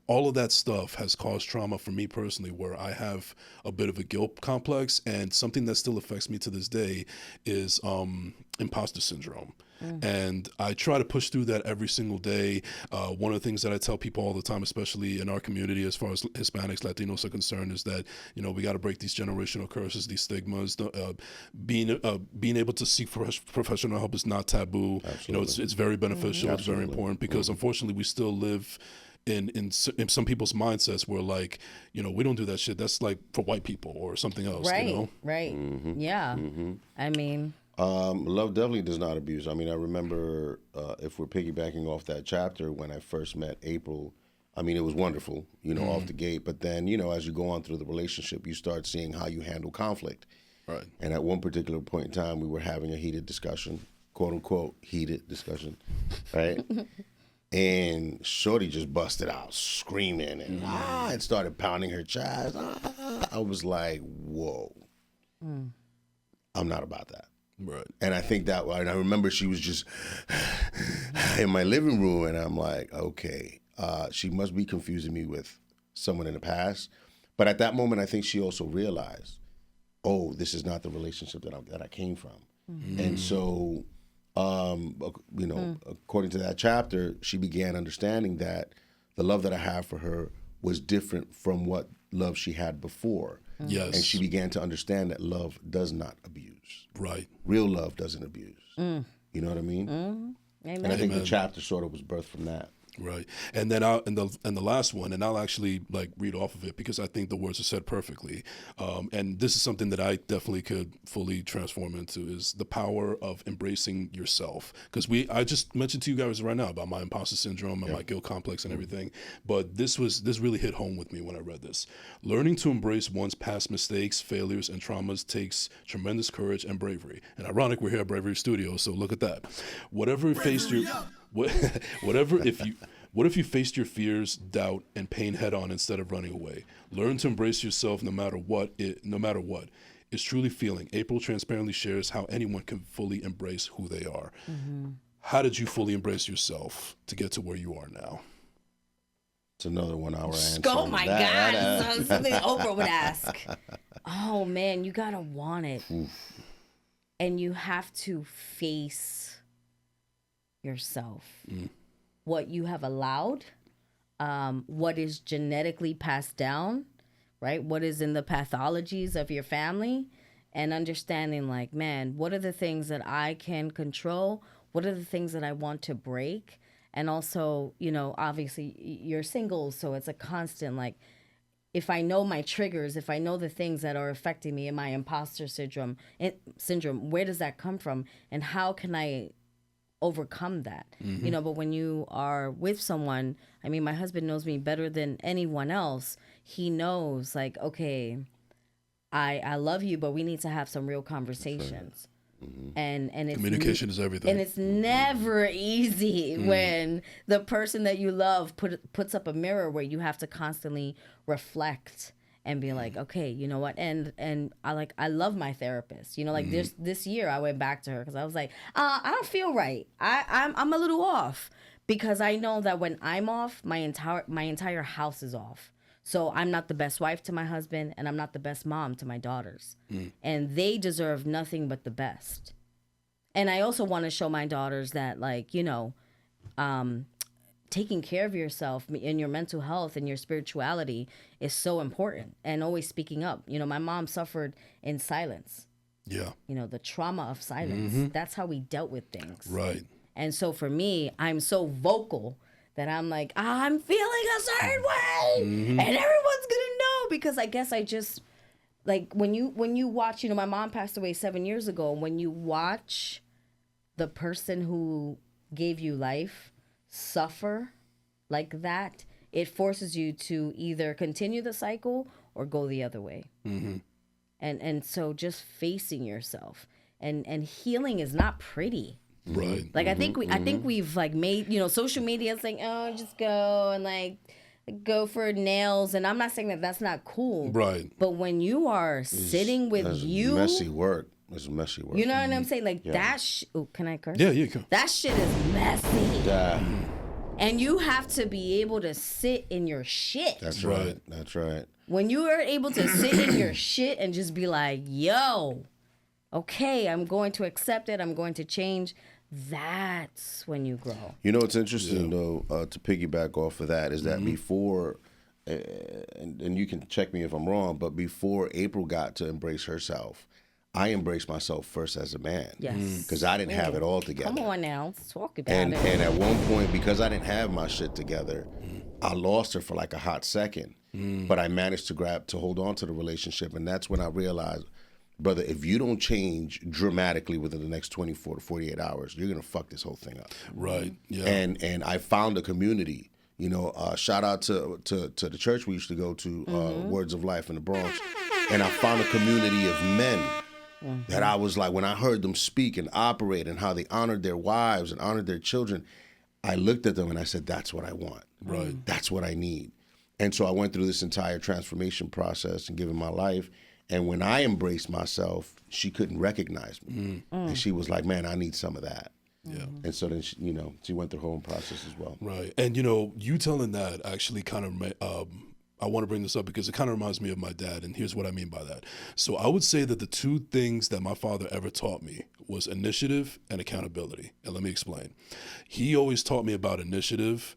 all of that stuff has caused trauma for me personally, where I have a bit of a guilt complex, and something that still affects me to this day is imposter syndrome. And I try to push through that every single day. One of the things that I tell people all the time, especially in our community, as far as Hispanics, Latinos are concerned, is that, we got to break these generational curses, these stigmas. Being able to seek professional help is not taboo. Absolutely. It's very beneficial. It's very important, because unfortunately we still live in some people's mindsets where, like, we don't do that shit. That's like for white people or something else. Right. Yeah. I mean, love definitely does not abuse. I mean, I remember, if we're piggybacking off that chapter, when I first met April, I mean, it was wonderful, off the gate. But then, as you go on through the relationship, you start seeing how you handle conflict. Right. And at one particular point in time, we were having a heated discussion, quote unquote, heated discussion, right? And Shorty just busted out screaming and started pounding her chest. I was like, whoa. I'm not about that. Right. And I think that, and I remember she was just in my living room, and I'm like, okay, she must be confusing me with someone in the past. But at that moment, I think she also realized, oh, this is not the relationship that I came from. And so, according to that chapter, she began understanding that the love that I have for her was different from what love she had before. Yes. And she began to understand that love does not abuse. Right. Real love doesn't abuse. You know what I mean? Amen. And I think the chapter sort of was birthed from that. Right. And then the last one, and I'll actually like read off of it because I think the words are said perfectly. And this is something that I definitely could fully transform into, is the power of embracing yourself. Because I just mentioned to you guys right now about my imposter syndrome and my guilt complex and everything. But this really hit home with me when I read this. Learning to embrace one's past mistakes, failures, and traumas takes tremendous courage and bravery. And ironic, we're here at Bravery Studios, so look at that. Whatever if you faced your fears, doubt, and pain head on instead of running away? Learn to embrace yourself no matter what. It's truly feeling. April transparently shares how anyone can fully embrace who they are. How did you fully embrace yourself to get to where you are now? It's another 1 hour answer. Oh my God. So something Oprah would ask. Oh man, you gotta want it. And you have to face yourself, what you have allowed, what is genetically passed down, right? What is in the pathologies of your family, and understanding like, man, what are the things that I can control? What are the things that I want to break? And also, obviously you're single, so it's a constant, like, if I know my triggers, if I know the things that are affecting me in my imposter syndrome, where does that come from? And how can I overcome that? But when you are with someone, I mean, my husband knows me better than anyone else. He knows, like, okay, I love you, but we need to have some real conversations. And it's, communication is everything. And it's never easy when the person that you love puts up a mirror where you have to constantly reflect and be like, okay, you know what? And I love my therapist. This year I went back to her because I was like, I don't feel right. I'm a little off, because I know that when I'm off, my entire house is off. So I'm not the best wife to my husband, and I'm not the best mom to my daughters. And they deserve nothing but the best. And I also want to show my daughters that, like, taking care of yourself and your mental health and your spirituality is so important, and always speaking up. My mom suffered in silence. Yeah. The trauma of silence. That's how we dealt with things. Right. And so for me, I'm so vocal that I'm like, I'm feeling a certain way, and everyone's gonna know, because I guess I just, like, when you watch, my mom passed away 7 years ago. When you watch the person who gave you life suffer like that, it forces you to either continue the cycle or go the other way. And so just facing yourself and healing is not pretty. Right. Like, I think we've like made, social media saying, oh, just go and like go for nails. And I'm not saying that that's not cool. Right. But when you are sitting with you, messy work. It's messy work. You know what I'm saying? Like that. Can I curse? Yeah, you can. That shit is messy. Yeah. And you have to be able to sit in your shit. That's right. That's right. When you are able to sit in your shit and just be like, yo, okay, I'm going to accept it. I'm going to change. That's when you grow. It's interesting, though, to piggyback off of that, is that before, and you can check me if I'm wrong, but before April got to embrace herself, I embraced myself first as a man. Yes. Because I didn't have it all together. Come on now, let's talk about And it. at one point, because I didn't have my shit together, I lost her for like a hot second. But I managed to hold on to the relationship. And that's when I realized, brother, if you don't change dramatically within the next 24 to 48 hours, you're going to fuck this whole thing up. Right. Yeah. And I found a community. Shout out to the church we used to go to, Words of Life in the Bronx. And I found a community of men that I was like, when I heard them speak and operate and how they honored their wives and honored their children, I looked at them and I said, that's what I want. Right. That's what I need. And so I went through this entire transformation process and giving my life. And when I embraced myself, she couldn't recognize me. And she was like, man, I need some of that. Yeah. And so then, she went through her own process as well. Right. And, you telling that actually kind of, I want to bring this up because it kind of reminds me of my dad. And here's what I mean by that. So I would say that the two things that my father ever taught me was initiative and accountability. And let me explain. He always taught me about initiative,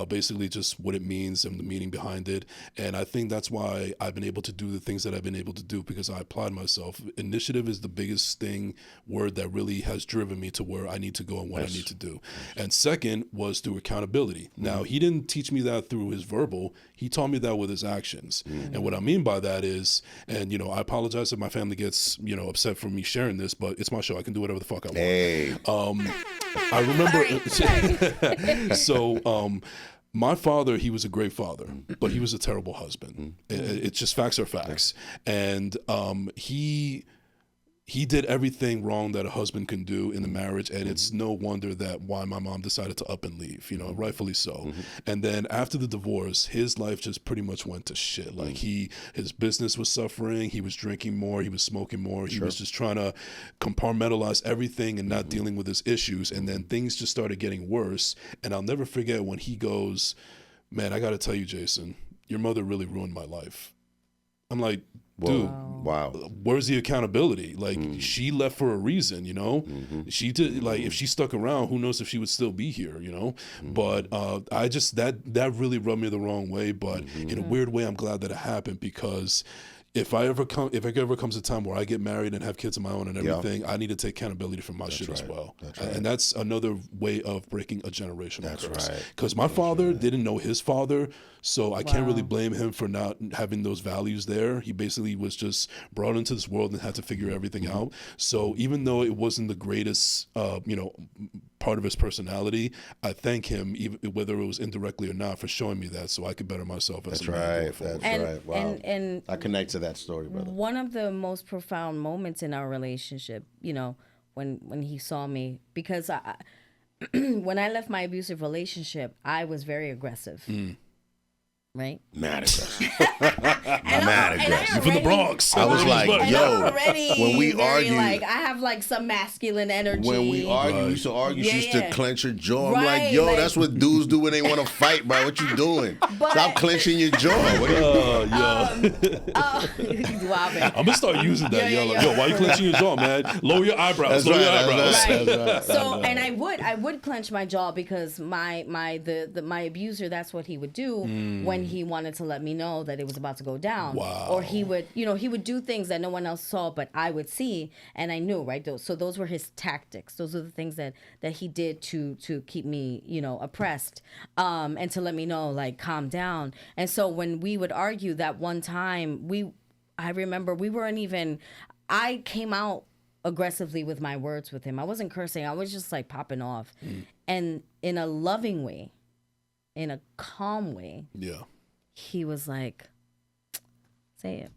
basically just what it means and the meaning behind it. And I think that's why I've been able to do the things that I've been able to do, because I applied myself. Initiative is the biggest word that really has driven me to where I need to go and what I need to do. And second was through accountability. Now, he didn't teach me that through his verbal. He taught me that with his actions. And what I mean by that is, and, I apologize if my family gets, upset for me sharing this, but it's my show. I can do whatever the fuck I want. Hey. I remember. So, my father, he was a great father, but he was a terrible husband. It's just facts are facts. And he did everything wrong that a husband can do in the marriage, and it's no wonder that why my mom decided to up and leave, rightfully so. And then after the divorce, his life just pretty much went to shit. Like his business was suffering, he was drinking more, he was smoking more, he was just trying to compartmentalize everything and not dealing with his issues. And then things just started getting worse. And I'll never forget when he goes, man, I got to tell you, Jason, your mother really ruined my life. I'm like, dude, wow. Where's the accountability? Like, she left for a reason, She did, like, if she stuck around, who knows if she would still be here, But I just, that really rubbed me the wrong way. But in a weird way, I'm glad that it happened, because if it ever comes a time where I get married and have kids of my own and everything, I need to take accountability for my shit as well. That's right. And that's another way of breaking a generational curse. Right. Because my father didn't know his father, so I can't really blame him for not having those values there. He basically was just brought into this world and had to figure everything out. So even though it wasn't the greatest, part of his personality, I thank him, even whether it was indirectly or not, for showing me that, so I could better myself as a man. That's right. Wow. And I connect to that story, brother. one of the most profound moments in our relationship, when he saw me, because when I left my abusive relationship, I was very aggressive. Right? Mad aggressive. Mad aggressive. You from the Bronx. I was like, yo, when we argue, I have like some masculine energy. When we argue, we used to argue. She used to clench her jaw. I'm Right, like, yo, that's what dudes do when they want to fight, bro. What you doing? Stop clenching your jaw. What are you doing? I'm gonna start using that. Yo, why you clenching your jaw, man? Lower your eyebrows. That's Lower your eyebrows. Right. So, and I would clench my jaw, because my abuser, that's what he would do when he wanted to let me know that it was about to go down. Wow. Or he would do things that no one else saw, but I would see, and I knew, right? So those were his tactics. Those are the things that he did to keep me, oppressed, and to let me know, like, calm down. And so when we would argue that one time, I remember we weren't even, I came out aggressively with my words with him. I wasn't cursing. I was just like popping off. And in a loving way, in a calm way. Yeah. He was like, say it.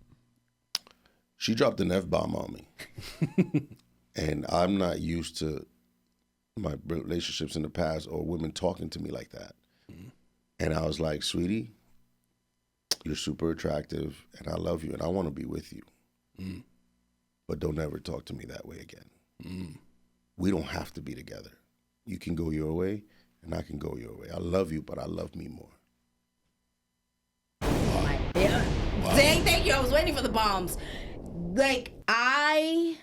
She dropped an F-bomb on me. And I'm not used to my relationships in the past or women talking to me like that. And I was like, sweetie, you're super attractive and I love you and I want to be with you. But don't ever talk to me that way again. We don't have to be together. You can go your way and I can go your way. I love you, but I love me more. Yeah. Wow. Thank you. I was waiting for the bombs. Like, I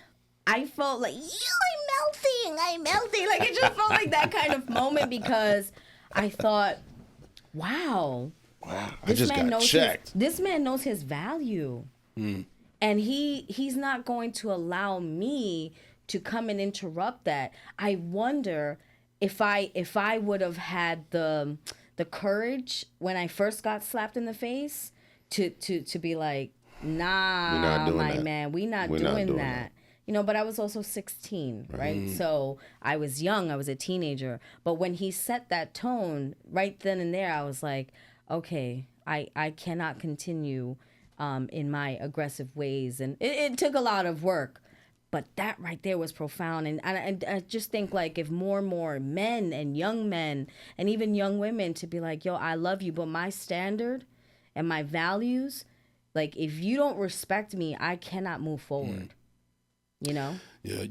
felt like, I'm melting. Like, it just felt like that kind of moment, because I thought, wow, I just got checked. This man knows his value. And he's not going to allow me to come and interrupt that. I wonder if I would have had the courage when I first got slapped in the face to be like, nah, my man, we're not doing that. But I was also 16, right? So I was young, I was a teenager. But when he set that tone right then and there, I was like, okay, I cannot continue in my aggressive ways. And it took a lot of work. But that right there was profound. And I just think, like, if more and more men and even young women to be like, yo, I love you, but my standard and my values, Like, if you don't respect me, I cannot move forward. You know? Yeah,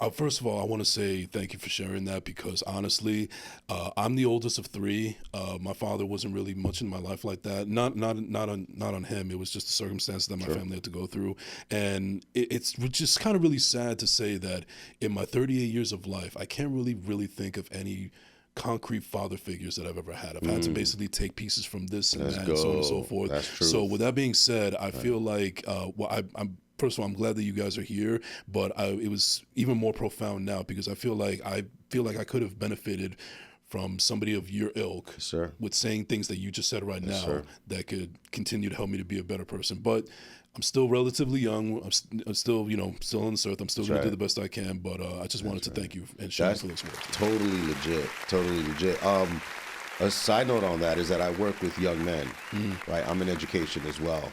first of all, I want to say thank you for sharing that, because honestly, I'm the oldest of three. My father wasn't really much in my life like that. Not on him. It was just the circumstances that my family had to go through, and it's just kind of really sad to say that in my 38 years of life, I can't really think of any concrete father figures that I've ever had. I've had to basically take pieces from this and that, and so on and so forth. That's true. So with that being said, I feel like I'm. First of all, I'm glad that you guys are here, but it was even more profound now, because I feel like I could have benefited from somebody of your ilk, sir, with saying things that you just said right now, sir, that could continue to help me to be a better person. But I'm still relatively young. I'm still, still on this earth. I'm still going to do the best I can. But I just wanted to thank you and share for this work. Totally legit. Totally legit. A side note on that is that I work with young men, right? I'm in education as well.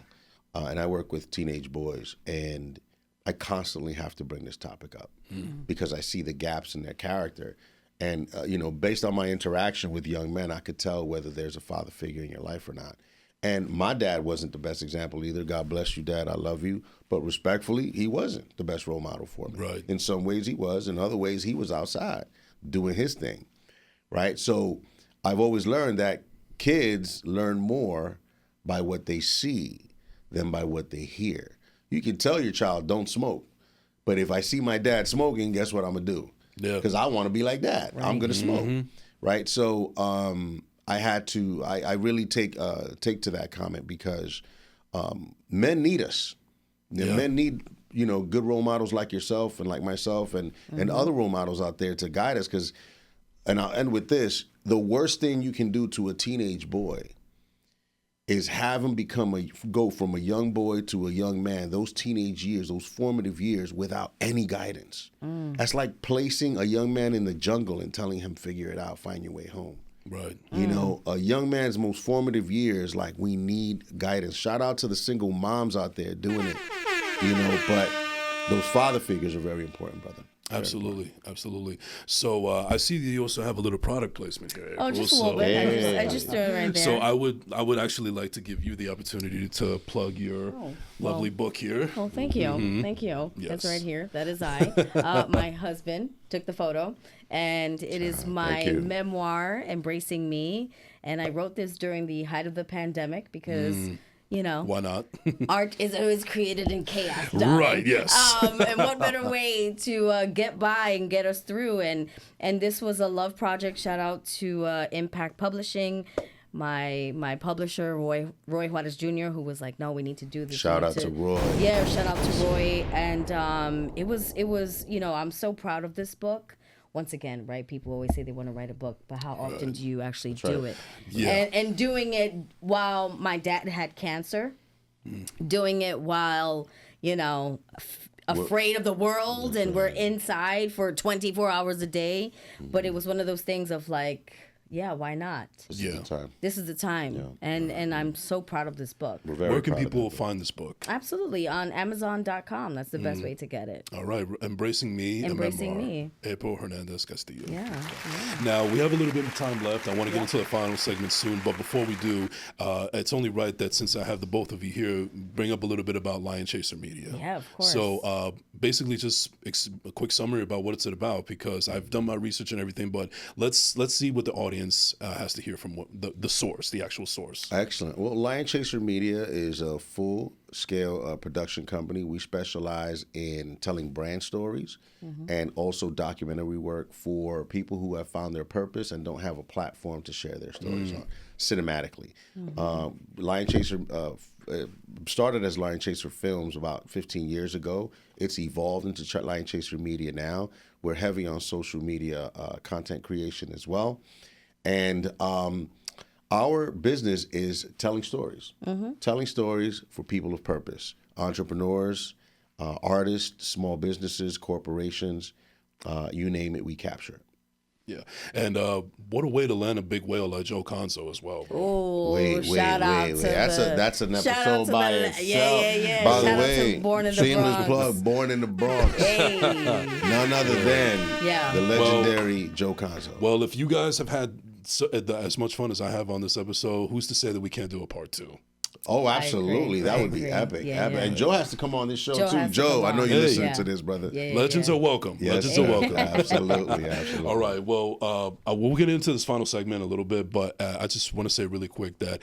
And I work with teenage boys, and I constantly have to bring this topic up because I see the gaps in their character. And, based on my interaction with young men, I could tell whether there's a father figure in your life or not. And my dad wasn't the best example either. God bless you, Dad. I love you. But respectfully, he wasn't the best role model for me. Right. In some ways he was. In other ways, he was outside doing his thing, right? So I've always learned that kids learn more by what they see than by what they hear. You can tell your child, don't smoke. But if I see my dad smoking, guess what I'm going to do? Yeah. Because I want to be like that. Right. I'm going to smoke. Right? So I really take to that comment, because men need us. Yeah. Men need, good role models like yourself and like myself and other role models out there to guide us. And I'll end with this, the worst thing you can do to a teenage boy is have him go from a young boy to a young man, those teenage years, those formative years, without any guidance. That's like placing a young man in the jungle and telling him, figure it out, find your way home. Right. A young man's most formative years, like, we need guidance. Shout out to the single moms out there doing it, but those father figures are very important, brother. Absolutely. So I see that you also have a little product placement here, April. Oh, just a little bit. I just threw it right there. So I would actually like to give you the opportunity to plug your lovely book here. Well, thank you. Thank you. Yes. That's right here. That is I. My husband took the photo, and it is my memoir, Embracing Me. And I wrote this during the height of the pandemic because... why not? Art is always created in chaos. Right, yes. And what better way to get by and get us through? And this was a love project. Shout out to Impact Publishing, my publisher, Roy Juarez Jr., who was like, no, we need to do this. Shout out to Roy. Yeah, shout out to Roy. And it was I'm so proud of this book. Once again, right, people always say they want to write a book, but how often do you actually do it? Yeah. And doing it while my dad had cancer, doing it while, afraid of the world, and we're inside for 24 hours a day. But it was one of those things of like, yeah, why not? This is the time. This is the time. Yeah. And I'm so proud of this book. Where can people find this book? Absolutely. On Amazon.com. That's the best way to get it. All right. Embracing Me. Embracing Me. April Hernandez Castillo. Yeah. Now, we have a little bit of time left. I want to get into the final segment soon. But before we do, it's only right that since I have the both of you here, bring up a little bit about Lion Chaser Media. Yeah, of course. So basically just a quick summary about what it's about, because I've done my research and everything. But let's see what the audience has to hear from the source, the actual source. Excellent. Well, Lion Chaser Media is a full-scale production company. We specialize in telling brand stories and also documentary work for people who have found their purpose and don't have a platform to share their stories on, cinematically. Lion Chaser started as Lion Chaser Films about 15 years ago. It's evolved into Lion Chaser Media now. We're heavy on social media content creation as well. And our business is telling stories, telling stories for people of purpose, entrepreneurs, artists, small businesses, corporations, you name it, we capture it. Yeah, and what a way to land a big whale like Joe Conzo as bro. Oh, wait. That's an episode by itself. Yeah. By Shout the way, out to Born in the shameless Bronx. plug, Born in the Bronx. Hey. None other than the legendary Joe Conzo. Well, if you guys have had as much fun as I have on this episode, who's to say that we can't do a part 2? Oh, absolutely. That I would be agree. epic. Yeah, epic. yeah. And Joe has to come on this show, Joe too. has to Joe, come I know on. you're listening Yeah. to this, brother. Yeah, Legends are welcome. Yes, Legends sir. are welcome. Absolutely, absolutely. All right. Well, we'll get into this final segment a little bit, but I just want to say really quick that,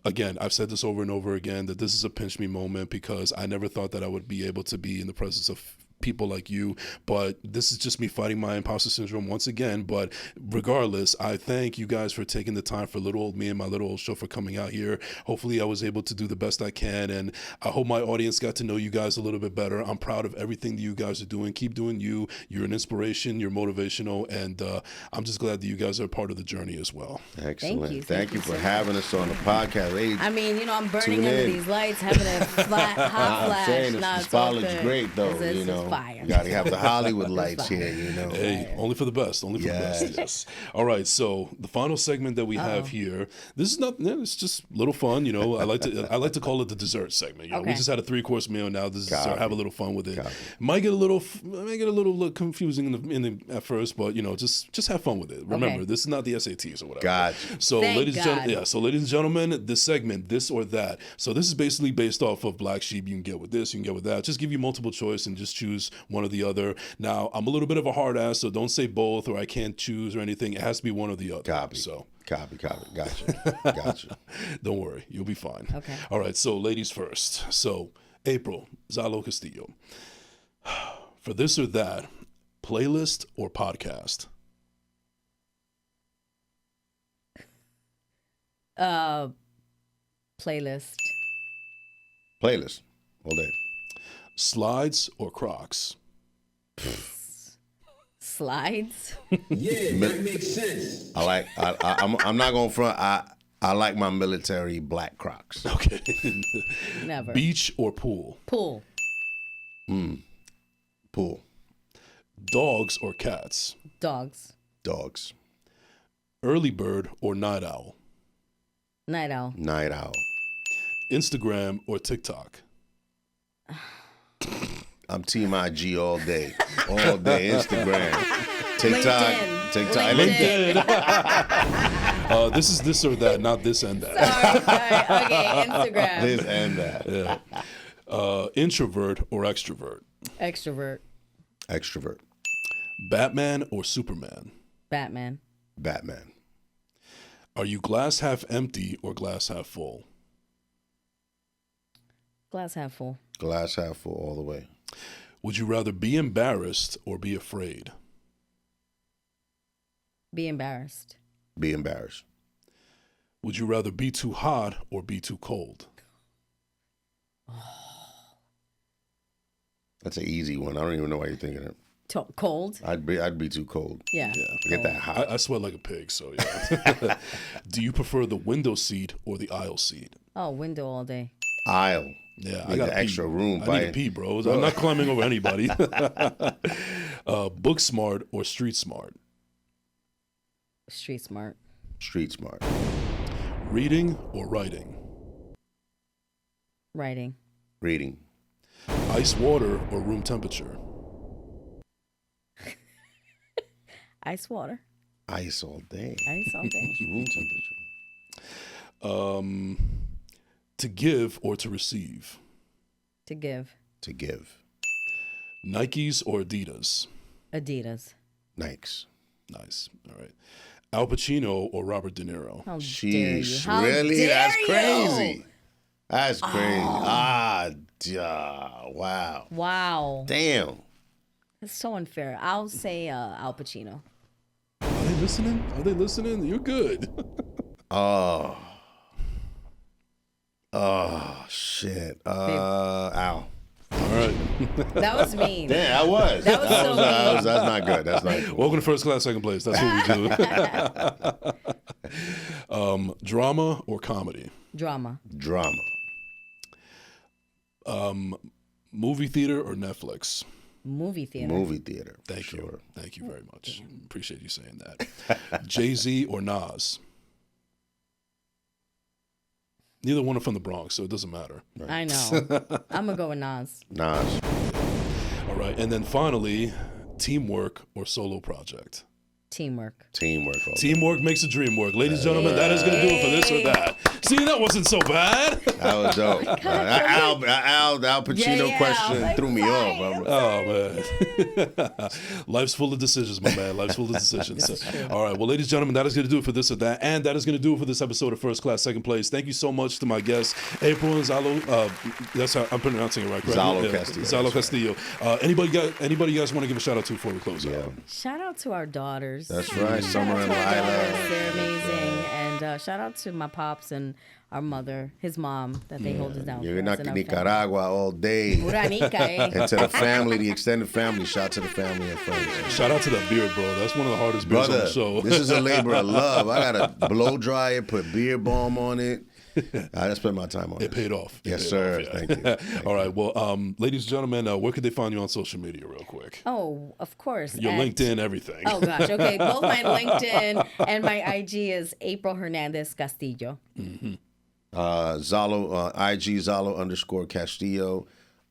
again, I've said this over and over again, that this is a pinch me moment because I never thought that I would be able to be in the presence of people like you, but this is just me fighting my imposter syndrome once again. But regardless, I thank you guys for taking the time for little old me and my little old show for coming out here. Hopefully I was able to do the best I can, and I hope my audience got to know you guys a little bit better. I'm proud of everything that you guys are doing. Keep doing you. You're an inspiration. You're motivational, and I'm just glad that you guys are part of the journey as well. Excellent. Thank Thank you you for so having us on the podcast. Hey, I mean, I'm burning Tune under in. these lights, having a hot I'm flash. saying Nah, the it's all spotlight's good. great, though. This You is know, fire. you got to have the Hollywood lights here. You know. Hey, only for the best. Only for the best. Yes. All right. So the final segment that we have here. This is not. It's just a little fun. I like to call it the dessert segment. We Okay. just had a 3-course meal. Now this is dessert. Copy. Have a little fun with it. Copy. Might get a little confusing at first, but just have fun with it. Remember, this is not the SATs or whatever. Gotcha. So Thank ladies and God. gentlemen, so ladies and gentlemen, this segment, this or that. So this is basically based off of Black Sheep. You can get with this, you can get with that. Just give you multiple choice and just choose one or the other. Now, I'm a little bit of a hard ass, so don't say both or I can't choose or anything. It has to be one or the other. Copy. So Copy. Gotcha. don't worry, you'll be fine. Okay. All right, so ladies first. So April, Zalo Castillo. For this or that, playlist or podcast? Playlist. Playlist all day. Slides or Crocs? Slides. Yeah, that makes sense. I'm not gonna front. I like my military black Crocs. Okay. Never. Beach or pool? Pool. Pool. Dogs or cats? Dogs. Dogs. Early bird or night owl? Night owl. Night owl. Instagram or TikTok? I'm Team IG all day. All day. Instagram. TikTok. LinkedIn. This is this or that, not this and that. Sorry. Okay, Instagram. This and that. Yeah. Introvert or extrovert? Extrovert. Extrovert. Batman or Superman? Batman. Batman. Are you glass half empty or glass half full? Glass half full. Glass half full all the way. Would you rather be embarrassed or be afraid? Be embarrassed. Be embarrassed. Would you rather be too hot or be too cold? That's an easy one. I don't even know why you're thinking it. Cold. I'd be too cold. Yeah. Forget that hot. I sweat like a pig, so yeah. Do you prefer the window seat or the aisle seat? Oh, window all day. Aisle. Yeah, Need the extra room. I need to pee, bro. I'm not climbing over anybody. Book smart or street smart? Street smart. Street smart. Reading or writing? Writing. Reading. Ice water or room temperature? Ice water. Ice all day. Ice all day. Room temperature. To give or to receive? To give. To give. Nikes or Adidas? Adidas. Nikes. Nice. All right. Al Pacino or Robert De Niro? How dare you? Sheesh. How Really? dare That's you? crazy. That's crazy. Wow. Wow. Damn. That's so unfair. I'll say Al Pacino. Are they listening? Are they listening? You're good. Oh, shit. Ow. All right. That was mean. Damn, I was. That was so mean. That's not good. That's not good. Welcome to first class, second place. That's what we do. Drama or comedy? Drama. Drama. Movie theater or Netflix? Movie theater. Movie theater. Thank you. Sure. Thank you very much. Appreciate you saying that. Jay-Z or Nas? Neither one are from the Bronx, so it doesn't matter. I know. I'm gonna go with Nas. Nas. All right. And then finally, teamwork or solo project? Teamwork. Teamwork makes the dream work. Ladies and gentlemen, that is going to do it for this or that. See, that wasn't so bad. That was dope. Al Pacino question threw me off. Oh, man. Life's full of decisions, my man. Life's full of decisions. All right. Well, ladies and gentlemen, that is going to do it for this or that. And that is going to do it for this episode of First Class, Second Place. Thank you so much to my guests, April and Zalo. That's how I'm pronouncing it right? Zalo Castillo. Zalo Castillo. Anybody you guys want to give a shout out to before we close out? Shout out to our daughters. That's right. Summer and Lila. They're amazing. And shout out to my pops and our mother, his mom, that they hold us down. You're in Nicaragua all day. Uranica, eh? And to the family, the extended family. Shout out to the family and friends. Shout out to that beard, bro. That's one of the hardest beards on the show. This is a labor of love. I got to blow dry it, put beard balm on it. I spent my time on it. It paid off. Yes, sir. Thank you. All right. Well, ladies and gentlemen, where could they find you on social media real quick? Oh, of course. Your LinkedIn, everything. Oh, gosh. Okay. Both my LinkedIn and my IG is April Hernandez Castillo. Mm-hmm. Zalo, IG Zalo _Castillo,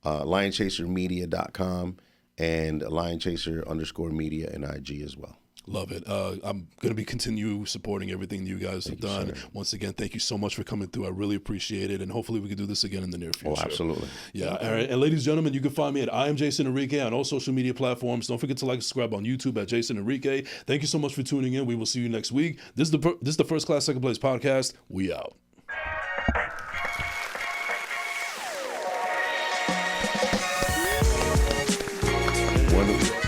LionChaserMedia.com, and LionChaser_Media and IG as well. Love it. I'm going to be continue supporting everything you guys have done. Once again, thank you so much for coming through. I really appreciate it. And hopefully we can do this again in the near future. Oh, absolutely. Yeah. All right. And ladies and gentlemen, you can find me at I am Jason Enrique on all social media platforms. Don't forget to like and subscribe on YouTube at Jason Enrique. Thank you so much for tuning in. We will see you next week. This is the First Class, Second Place podcast. We out. Wonderful.